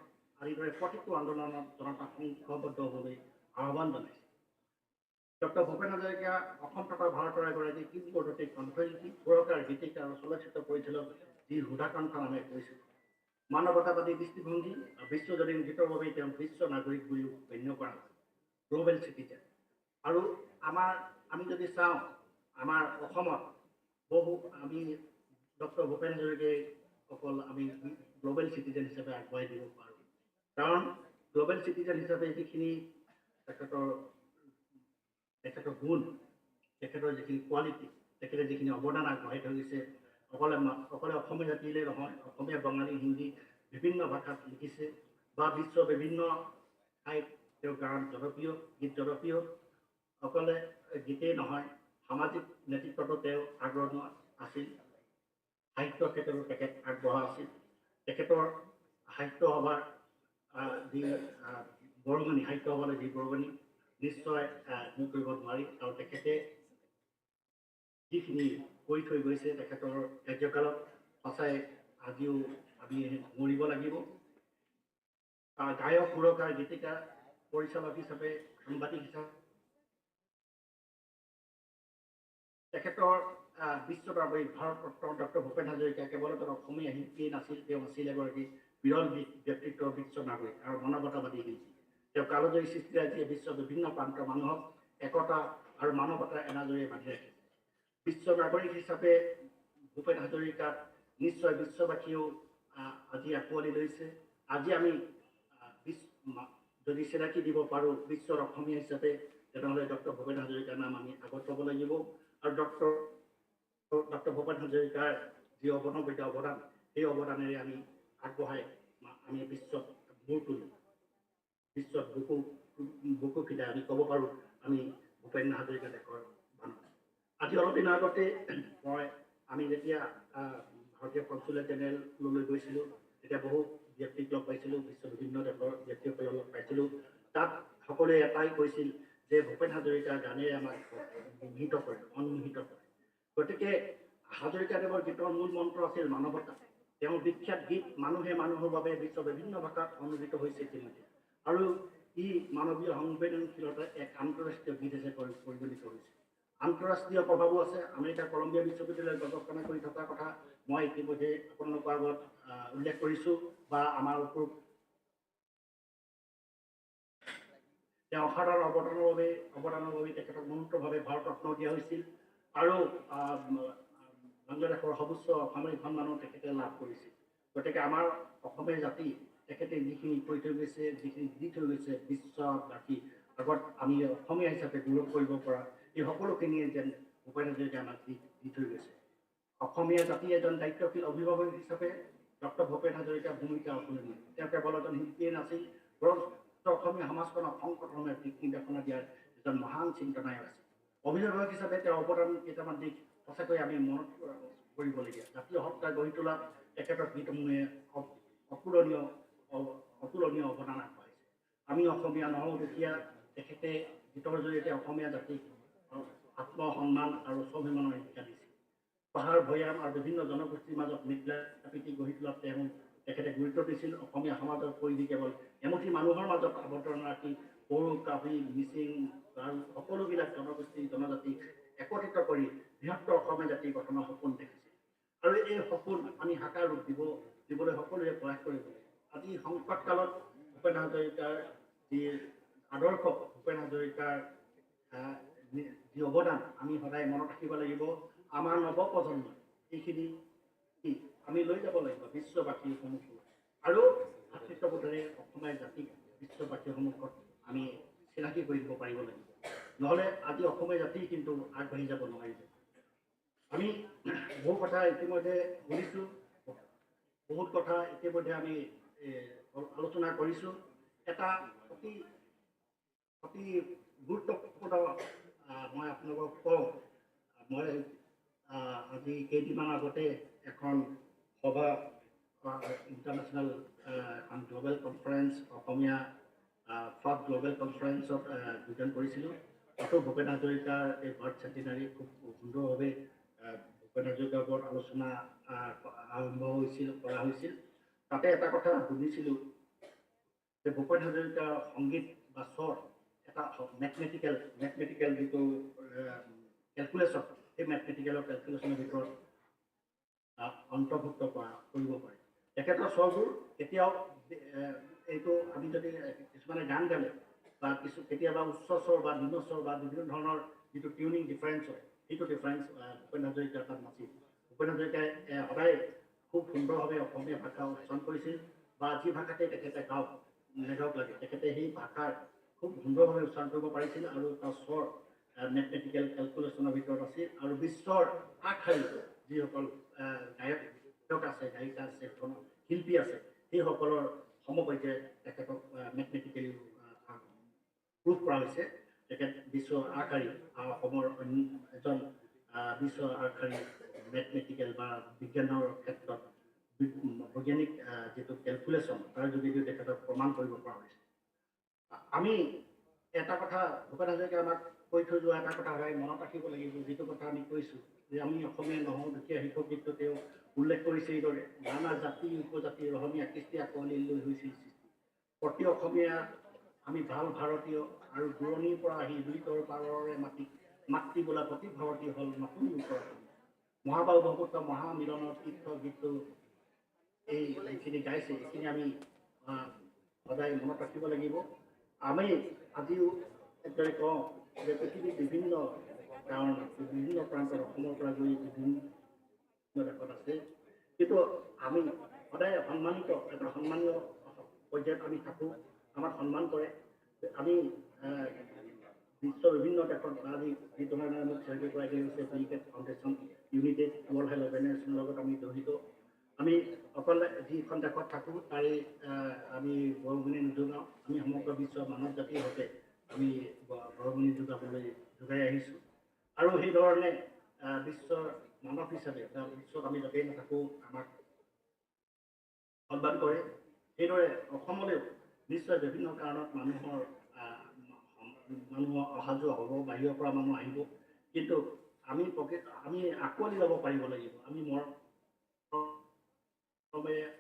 আদিদৰে প্ৰতিটো আন্দোলনত জনতা সংঘবদ্ধভাৱে আহ্বান জনাইছিল ডক্টৰ ভূপেন হাজৰিকা অসম তথা ভাৰতৰ এগৰাকী কিংবদন্তি কণ্ঠশিল্পী সুৰকাৰ গীতিকাৰ আৰু চলচ্চিত্ৰ পৰিচালক যি সুধাকান্ত নামে পৰিচিত মানৱতাবাদী দৃষ্টিভংগী আৰু বিশ্বজনীন গীতৰ বাবে তেওঁ বিশ্ব নাগৰিক বুলিও গণ্য কৰা হয় গ্ল'বেল চিটিজেন আৰু আমি যদি চাওঁ আমাৰ অসমত আমি ডক্টৰ ভূপেন হাজৰিকাই অকল আমি গ্ল'বেল চিটিজেন হিচাপে আগবঢ়াই দিব পাৰোঁ কাৰণ গ্ল'বেল চিটিজেন হিচাপে যিখিনি তেখেতৰ গুণ তেখেতৰ যিখিনি কোৱালিটি তেখেতে যিখিনি অৱদান আগবঢ়াই থৈ গৈছে অকলে অসমীয়া জাতিলৈ নহয় অসমীয়া বঙালী হিন্দী বিভিন্ন ভাষাত লিখিছে বা বিশ্বৰ বিভিন্ন ঠাইত তেওঁৰ গান জনপ্ৰিয় গীত জনপ্ৰিয় অকলে গীতেই নহয় সামাজিক নেতৃত্বতো তেওঁ আগ্ৰহ আছিল সাহিত্য ক্ষেত্ৰতো তেখেত আগবঢ়া আছিল তেখেতৰ সাহিত্য সভাৰ যি বৰঙণি সাহিত্য সভালৈ যি বৰঙণি নিশ্চয় নোট কৰিব নোৱাৰি আৰু তেখেতে যিখিনি কৰি থৈ গৈছে তেখেতৰ কাৰ্যকালত সঁচাই আজিও আমি মৰিব লাগিব গায়ক সুৰকাৰ গীতিকাৰ পৰিচালক হিচাপে সাংবাদিক হিচাপে তেখেতৰ বিশ্বদৰবাৰী ভাৰতৰত্ন ডক্টৰ ভূপেন হাজৰিকা কেৱল এজন অসমীয়া শিল্পীয়ে নাছিল তেওঁ আছিল এগৰাকী বিৰল ব্যক্তিত্ব বিশ্ব নাগৰিক আৰু মানৱতাবাদী শিল্পী তেওঁ কালজয়ী সৃষ্টিৰাজিয়ে বিশ্বৰ বিভিন্ন প্ৰান্তৰ মানুহক একতা আৰু মানৱতাৰ এনাজৰীয়ে বান্ধি ৰাখে বিশ্ব নাগৰিক হিচাপে ভূপেন হাজৰিকাক নিশ্চয় বিশ্ববাসীয়েও আজি আঁকোৱালি লৈছে আজি আমি যদি চিনাকি দিব পাৰোঁ বিশ্বৰ অসমীয়া হিচাপে তেনেহ'লে ডক্টৰ ভূপেন হাজৰিকাৰ নাম আমি আগত ল'ব লাগিব আৰু ডক্টৰ ভূপেন হাজৰিকাৰ যি অৱনবদ্য অৱদান সেই অৱদানেৰে আমি আগবঢ়াই আমি বিশ্বত মূৰ তুলি বিশ্বত বুকু ফিৰাই আমি ক'ব পাৰোঁ আমি ভূপেন হাজৰিকা দেশৰ মানুহ আজি অলপ দিনৰ আগতে আমি যেতিয়া ভাৰতীয় কনচুলেট জেনেৰেললৈ গৈছিলোঁ তেতিয়া বহু ব্যক্তিক লগ পাইছিলোঁ বিশ্বৰ বিভিন্ন দেশৰ ব্যক্তিসকলক লগ পাইছিলোঁ তাত সকলোৱে এটাই কৈছিল যে ভূপেন হাজৰিকাৰ গানেৰে আমাক মোহিত কৰে অনুমোহিত কৰে গতিকে হাজৰিকাদেৱৰ গীতৰ মূল মন্ত্ৰ আছিল মানৱতা তেওঁৰ বিখ্যাত গীত মানুহে মানুহৰ বাবে বিশ্বৰ বিভিন্ন ভাষাত অনুদিত হৈছে ইতিমধ্যে আৰু ই মানৱীয় সংবেদনশীলতাৰ এক আন্তঃৰাষ্ট্ৰীয় গীত হিচাপে পৰিগণিত হৈছে আন্তঃৰাষ্ট্ৰীয় প্ৰভাৱো আছে আমেৰিকা কলম্বিয়া বিশ্ববিদ্যালয়ত গৱেষণা কৰি থকাৰ কথা মই ইতিমধ্যে আপোনালোকৰ আগত উল্লেখ কৰিছোঁ বা আমাৰ ওপৰত তেওঁ অসাধাৰণ অৱদানৰ বাবে তেখেতক মন্ত্ৰভাৱে ভাৰতৰত্ন দিয়া হৈছিল আৰু বাংলাদেশৰ সৰ্বোচ্চ সামৰিক সন্মানো তেখেতে লাভ কৰিছিল গতিকে আমাৰ অসমীয়া জাতি তেখেতে যিখিনি কৰি থৈ গৈছে যিখিনি দি থৈ গৈছে বিশ্ববাসী আগত আমি অসমীয়া হিচাপে গৌৰৱ কৰিব পৰা এই সকলোখিনিয়ে যেন ভূপেন হাজৰিকাই আমাক দি থৈ গৈছে অসমীয়া জাতি এজন দায়িত্বশীল অভিভাৱক হিচাপে ডক্টৰ ভূপেন হাজৰিকাৰ ভূমিকা অতুলনীয় তেওঁ কেৱল এজন শিল্পীয়ে নাছিল বৰং অসমীয়া সমাজখনক সংকটময় দিশ নিৰ্দেশনা দিয়াৰ এজন মহান চিন্তনায়ক আছিল অভিভাৱক হিচাপে তেওঁৰ অৱদান কেইটামান দিশ সঁচাকৈ আমি মনত কৰিবলগীয়া জাতীয় সত্তা গঢ়ি তোলাত তেখেতৰ গীতসমূহে অতুলনীয় অৱদান আগবঢ়াইছে আমি অসমীয়া নহওঁ দুখীয়া তেখেতে গীতৰ জৰিয়তে অসমীয়া জাতিক আত্মসন্মান আৰু স্বাভিমানৰ শিক্ষা দিছিল পাহাৰ ভৈয়াম আৰু বিভিন্ন জনগোষ্ঠীৰ মাজত মিলা প্ৰীতি গঢ়ি তোলাত তেখেতে গুৰুত্ব দিছিল অসমীয়া সমাজৰ পৰিধি কেৱল এমুঠি মানুহৰ মাজত আৱদ্ধ ৰাখি বড়ো কাৰ্বি মিচিং আৰু সকলোবিলাক জনগোষ্ঠী জনজাতিক একত্ৰিত কৰি বৃহত্তৰ অসমীয়া জাতি গঠনৰ সপোন দেখিছিল আৰু এই সপোন আমি সাকাৰ ৰূপ দিবলৈ সকলোৱে প্ৰয়াস কৰিব লাগে আজি সংকট কালত ভূপেন হাজৰিকাৰ যি আদৰ্শ ভূপেন হাজৰিকাৰ যি অৱদান আমি সদায় মনত ৰাখিব লাগিব আমাৰ নৱপ্ৰজন্মই এইখিনি আমি লৈ যাব লাগিব বিশ্ববাসীৰ সন্মুখত আৰু ভাতৃত্ববোধেৰে অসমীয়া জাতিক বিশ্ববাসীৰ সন্মুখত আমি চিনাকি কৰি দিব পাৰিব লাগিব নহ'লে আজি অসমীয়া জাতি কিন্তু আগবাঢ়ি যাব নোৱাৰিব আমি বহু কথা ইতিমধ্যে শুনিছোঁ বহুত কথা ইতিমধ্যে আমি আলোচনা কৰিছোঁ এটা অতি অতি গুৰুত্বপূৰ্ণ মই আপোনালোকক কওঁ মই আজি কেইদিনমান আগতে এখন সভা international global conference Assamese first global কনফাৰেন্সত যোগদান কৰিছিলোঁ তাতো ভূপেন হাজৰিকাৰ এই বাৰ্থ চেণ্টিনাৰী খুব সুন্দৰভাৱে ভূপেন হাজৰিকাৰ ওপৰত আলোচনা আৰম্ভ কৰা হৈছিল তাতে এটা কথা শুনিছিলোঁ যে ভূপেন হাজৰিকাৰ সংগীত বা স্বৰ এটা মেথমেটিকেল যিটো কেলকুলেশ্যন সেই মেথমেটিকেলৰ কেলকুলেশ্যনৰ ভিতৰত অন্তৰ্ভুক্ত কৰিব পাৰে তেখেতৰ স্বৰবোৰ কেতিয়াও এইটো আমি যদি কিছুমানে গান গালে বা কেতিয়াবা উচ্চ স্বৰ বা নিম্ন স্বৰ বা বিভিন্ন ধৰণৰ যিটো টিউনিং ডিফাৰেঞ্চ হয় সেইটো ডিফাৰেঞ্চ ভূপেন হাজৰিকাৰ তাত নাছিল ভূপেন হাজৰিকাই সদায় খুব সুন্দৰভাৱে অসমীয়া ভাষা উচ্চাৰণ কৰিছিল বা যি ভাষাতে তেখেতে নেগাওক লাগে তেখেতে সেই ভাষাৰ খুব সুন্দৰভাৱে উচ্চাৰণ কৰিব পাৰিছিল আৰু তাৰ স্বৰ মেথমেটিকেল কেলকুলেশ্যনৰ ভিতৰত আছিল আৰু বিশ্বৰ আগশাৰীত যিসকল গায়ক আছে গায়িকা আছে শিল্পী আছে সেইসকলৰ সমপৰ্যায়ত তেখেতক মেথমেটিকেলি প্ৰুভ কৰা হৈছে তেখেত বিশ্বৰ আগশাৰী অসমৰ এজন বিশ্বৰ আগশাৰী মেথমেটিকেল বা বিজ্ঞানৰ ক্ষেত্ৰত বৈজ্ঞানিক যিটো কেলকুলেশ্যন তাৰ যোগেদিও তেখেতক প্ৰমাণ কৰিব পৰা হৈছে আমি এটা কথা ভূপেন হাজৰিকাই আমাক কৈ থৈ যোৱা এটা কথা সদায় মনত ৰাখিব লাগিব যিটো কথা আমি কৈছোঁ যে আমি অসমীয়া নহওঁ দুখীয়া শিক্ষক গীতটো তেওঁ উল্লেখ কৰিছে এইদৰে নানা জাতি উপজাতি ৰহণীয়া কৃষ্টি আকোৱালি লৈ হৈছিল সৃষ্টি প্ৰতি অসমীয়া আমি ভাল ভাৰতীয় আৰু দূৰণিৰ পৰা আহি দুইতৰ পাৰৰে মাতৃ বোলা প্ৰতি ভাৰতীয় হ'ল নতুন লোকৰ মহাবাহু ব্ৰহ্মপুত্ৰ মহামিলনৰ তীৰ্থ গীতটো এইখিনি গাইছে এইখিনি আমি সদায় মনত ৰাখিব লাগিব আমি আজিও একদৰে কওঁ যে পৃথিৱীৰ বিভিন্ন কাৰণ বিভিন্ন প্ৰান্তত অসমৰ পৰা গৈ বিভিন্ন দেশত আছে কিন্তু আমি সদায় সন্মানিত এটা সন্মানীয় পৰ্যায়ত আমি থাকোঁ আমাক সন্মান কৰে আমি বিশ্বৰ বিভিন্ন দেশত আজি যি ধৰণে মোক চেলিব্ৰেট কৰাই দিয়া হৈছে বিলিকেট ফাউণ্ডেশ্যন ইউনাইটেড ৱৰ্ল্ড হেল্থ অৰ্গেনাইজেশ্যনৰ লগত আমি জড়িত আমি অকল যিখন দেশত থাকোঁ তাৰে আমি বৰঙণি নোযোগাওঁ আমি সমগ্ৰ বিশ্বৰ মানৱ জাতিৰ হকে আমি বৰঙণি যোগাই আহিছোঁ আৰু সেইধৰণে বিশ্বৰ মানৱ হিচাপে বিশ্বত আমি য'তেই নাথাকোঁ আমাক সন্মান কৰে সেইদৰে অসমলৈও নিশ্চয় বিভিন্ন কাৰণত মানুহৰ অহা যোৱা হ'ব বাহিৰৰ পৰা মানুহ আহিব কিন্তু আমি আঁকোৱালি ল'ব পাৰিব লাগিব আমি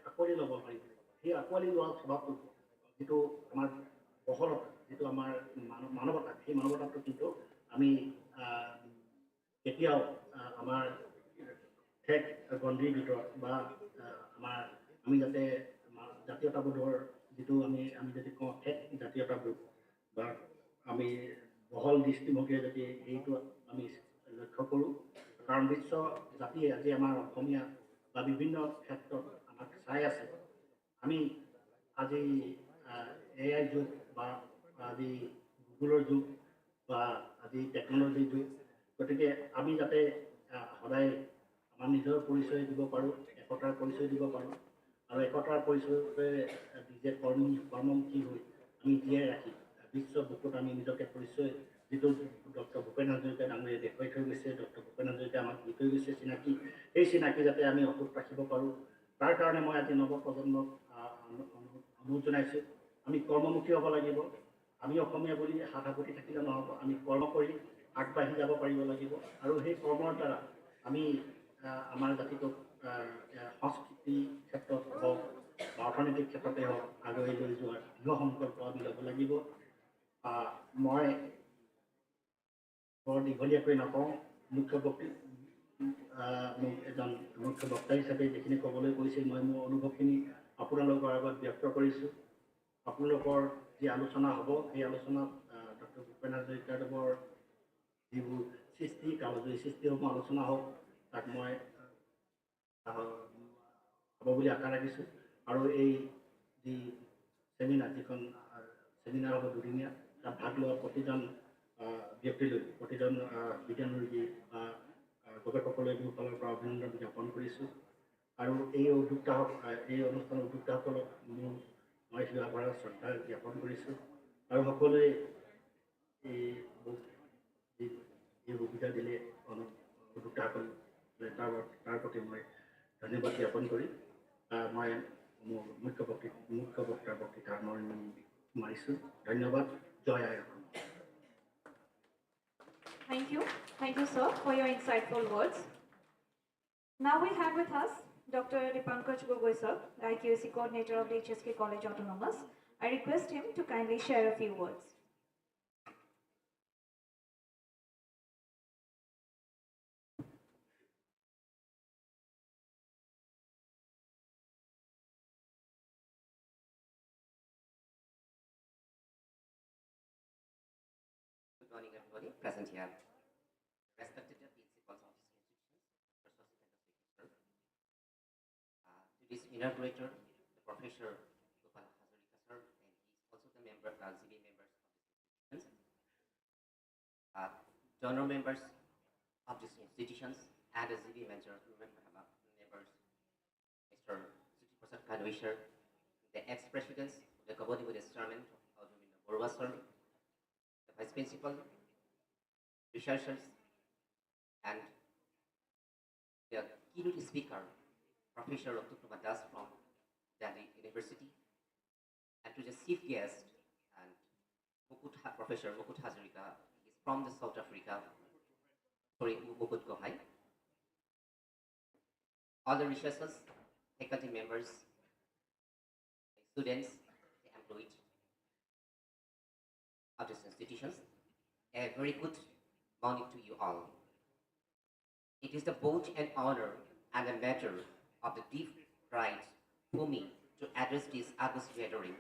আঁকোৱালি ল'ব পাৰিব সেই আঁকোৱালি লোৱা স্বভাৱটো যিটো আমাৰ বহলতা যিটো আমাৰ মানৱতা সেই মানৱতাটো কিন্তু আমি কেতিয়াও আমাৰ ঠেক গণ্ডিৰ ভিতৰত বা আমাৰ আমি যাতে জাতীয়তাবোধৰ যিটো আমি যদি কওঁ ঠেক জাতীয়তাবোধ বা আমি বহল দৃষ্টিভংগীৰে যদি এইটো আমি লক্ষ্য কৰোঁ কাৰণ বিশ্ব জাতিয়ে আজি আমাৰ অসমীয়া বা বিভিন্ন ক্ষেত্ৰত আমাক চাই আছে আমি আজি AI যুগ বা আজি গুগলৰ যুগ বা আজি টেকন'লজিৰ যুগ গতিকে আমি যাতে সদায় আমাৰ নিজৰ পৰিচয় দিব পাৰোঁ একতাৰ পৰিচয় দিব পাৰোঁ আৰু একতাৰ পৰিচয়ৰে নিজে কৰ্মমুখী হৈ আমি জীয়াই ৰাখি বিশ্ব বুকুত আমি নিজকে পৰিচয় যিটো ডক্টৰ ভূপেন হাজৰিকা ডাঙৰীয়ে দেখুৱাই থৈ গৈছে ডক্টৰ ভূপেন হাজৰিকা আমাক দি থৈ গৈছে চিনাকি সেই চিনাকি যাতে আমি অটুট ৰাখিব পাৰোঁ তাৰ কাৰণে মই আজি নৱপ্ৰজন্মক অনুৰোধ জনাইছোঁ আমি কৰ্মমুখী হ'ব লাগিব আমি অসমীয়া বুলি হাত সাৱটি থাকিলে নহ'ব আমি কৰ্ম কৰি আগবাঢ়ি যাব পাৰিব লাগিব আৰু সেই কৰ্মৰ দ্বাৰা আমি আমাৰ জাতিটোক সংস্কৃতি ক্ষেত্ৰত হওক বা অৰ্থনৈতিক ক্ষেত্ৰতে হওক আগুৱাই লৈ যোৱাৰ দৃঢ় সংকল্প আমি ল'ব লাগিব মই বৰ দীঘলীয়াকৈ নকওঁ মুখ্য বক্তৃ মোক এজন মুখ্য বক্তা হিচাপে যিখিনি ক'বলৈ কৈছিল মই মোৰ অনুভৱখিনি আপোনালোকৰ আগত ব্যক্ত কৰিছোঁ আপোনালোকৰ যি আলোচনা হ'ব সেই আলোচনাত ডক্টৰ ভূপেন হাজৰিকাদেৱৰ যিবোৰ সৃষ্টি কালজয়ী সৃষ্টিসমূহ আলোচনা হওক তাক মই হ'ব বুলি আশা ৰাখিছোঁ আৰু এই যি চেমিনাৰ যিখন চেমিনাৰ হ'ব দুদিনীয়া তাত ভাগ লোৱা প্ৰতিজন ব্যক্তিলৈ প্ৰতিজন বিজ্ঞানমূৰ্তি বা গৱেষকলৈ মোৰ ফালৰ পৰা অভিনন্দন জ্ঞাপন কৰিছোঁ আৰু এই অনুষ্ঠানৰ উদ্যোক্তাসকলক মই সেৱা কৰাৰ শ্ৰদ্ধা জ্ঞাপন কৰিছোঁ আৰু সকলোৱে এই মোক এই সুবিধা দিলে দুটাসকল তাৰ প্ৰতি মই ধন্যবাদ জ্ঞাপন কৰি মই মোৰ মুখ্য বক্তাৰ বক্তৃতা মাৰিছোঁ। ধন্যবাদ। জয় আই Assam. Thank you, sir, for your insightful words. Now we have with us Dr. Dipankar Gogoi, sir, the IQAC coordinator of DHSK College Autonomous. I request him to kindly share a few words. Good morning, everybody present here. Respected principals of this institution, today's inaugurator, the Professor Bhupen Hazarika, sir, and he's also the member, ZB members of this institution, donor members of these institutions, and the ZB members, Mr. Suti Prasad Kanwisher, the ex-presidents, the Kabodi with the chairman of the Borwa, sir, the vice principal, researchers, and the keynote speaker, Professor Dr. Das from Delhi University, and to the chief guest, and Professor Bhupen Hazarika is from the South Africa, Mukut Gohai. All the researchers, faculty members, students, the employees of these institutions, a very good morning to you all. It is the both an honor and a matter of the deep pride for me to address this August gathering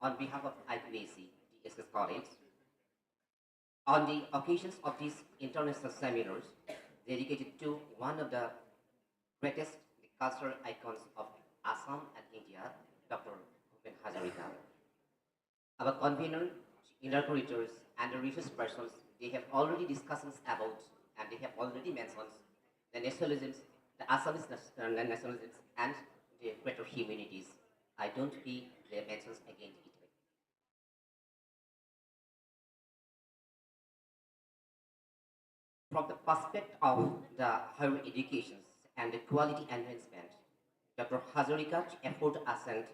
on behalf of IQAC, DHSK College, on the occasions of these international seminars dedicated to one of the greatest cultural icons of Assam and India, Dr. Bhupen Hazarika. Our convener, inaugurators, and the research persons, they have already discussions about, and they have already mentioned the nationalisms, the Assamese nationalisms, and the greater humanities. I don't see their mentions again it. From the perspective of the higher education and the quality enhancement, Dr. Hazarika's effort ascend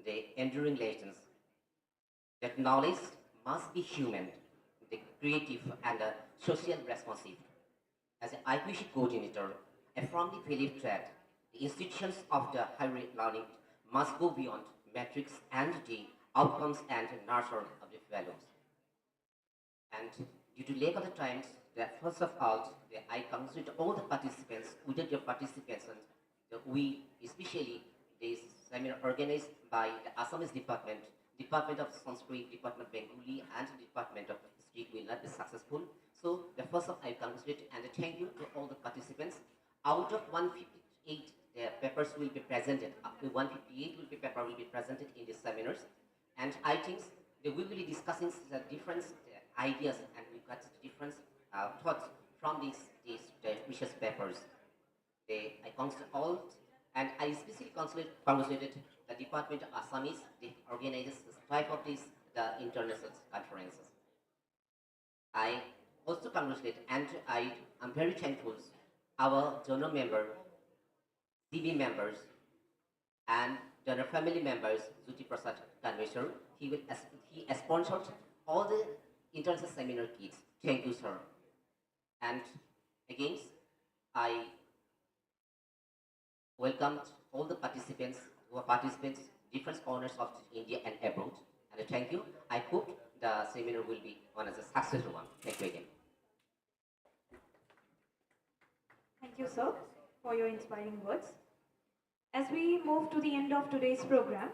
the enduring legends that knowledge must be human, the creative and the social responsive. As an IQAC coordinator, I firmly believe that the institutions of the higher learning must go beyond metrics and the outcomes and nurture of the fellows. And due to lack of the times, that first of all, I congratulate all the participants. Without your participation, we, especially this seminar organized by the Assamese Department, Department of Sanskrit, Department of Bengali, and Department of History will not be successful. So the first of I congratulate and thank you to all the participants. Out of 158 papers will be presented, up to 158 paper will be presented in these seminars. And I think they will be discussing the different ideas, and we got different thoughts from these research papers. I congratulate all, and I especially congratulated the Department of Assamese. They organizes this type of the international conferences. I also congratulate, and I am very thankful our donor member, DB members, and donor family members, Suti Prasad Kanwisher. He sponsored all the international seminar kits. Thank you, sir. And again, I welcomed all the participants who are participants, different corners of India and abroad. And thank you. I hope the seminar will be one as a successful one. Thank you again. Thank you, sir, for your inspiring words. As we move to the end of today's program,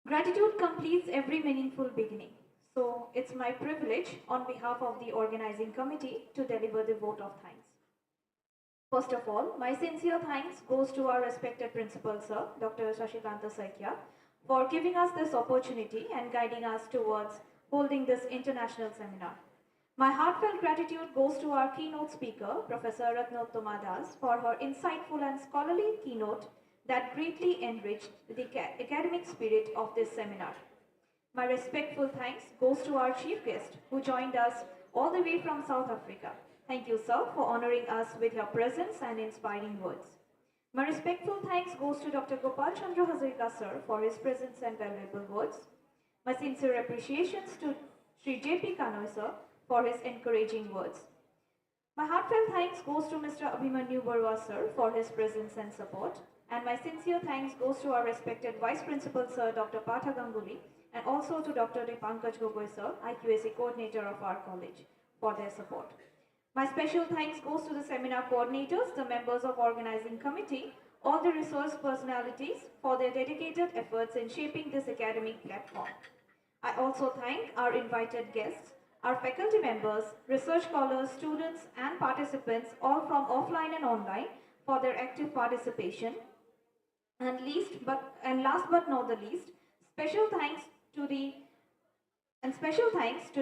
gratitude completes every meaningful beginning. So it's my privilege on behalf of the organizing committee to deliver the vote of thanks. First of all, my sincere thanks goes to our respected principal, sir, Dr. Shashikanta Saikia, for giving us this opportunity and guiding us towards holding this international seminar. My heartfelt gratitude goes to our keynote speaker, Professor Ratnottama Das, for her insightful and scholarly keynote that greatly enriched the academic spirit of this seminar. My respectful thanks goes to our chief guest who joined us all the way from South Africa. Thank you, sir, for honoring us with your presence and inspiring words. My respectful thanks goes to Dr. Gopal Chandra Hazarika, sir, for his presence and valuable words. My sincere appreciations to Sri J.P. Kanoi, sir, for his encouraging words. My heartfelt thanks goes to Mr. Abhimanyu Barua, sir, for his presence and support. And my sincere thanks goes to our respected Vice Principal, sir, Dr. Partha Ganguly, and also to Dr. Pankaj Gogoi, sir, IQAC coordinator of our college, for their support. My special thanks goes to the seminar coordinators, the members of organizing committee, all the resource personalities for their dedicated efforts in shaping this academic platform. I also thank our invited guests, our faculty members, research scholars, students and participants, all from offline and online, for their active participation. And last but not the least, special thanks to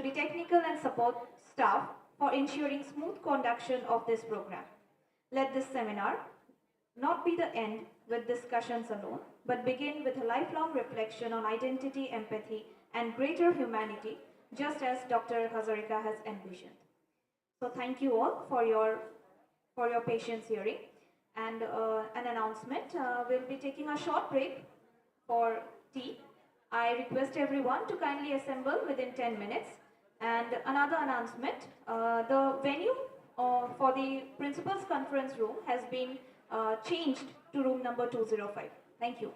the technical and support staff for ensuring smooth conduction of this program. Let this seminar not be the end with discussions alone, but begin with a lifelong reflection on identity, empathy, and greater humanity, just as Dr. Hazarika has envisioned. So thank you all for your patience hearing. And an announcement, we'll be taking a short break for tea. I request everyone to kindly assemble within 10 minutes. And another announcement, the venue for the Principal's Conference Room has been changed to room number 205. Thank you.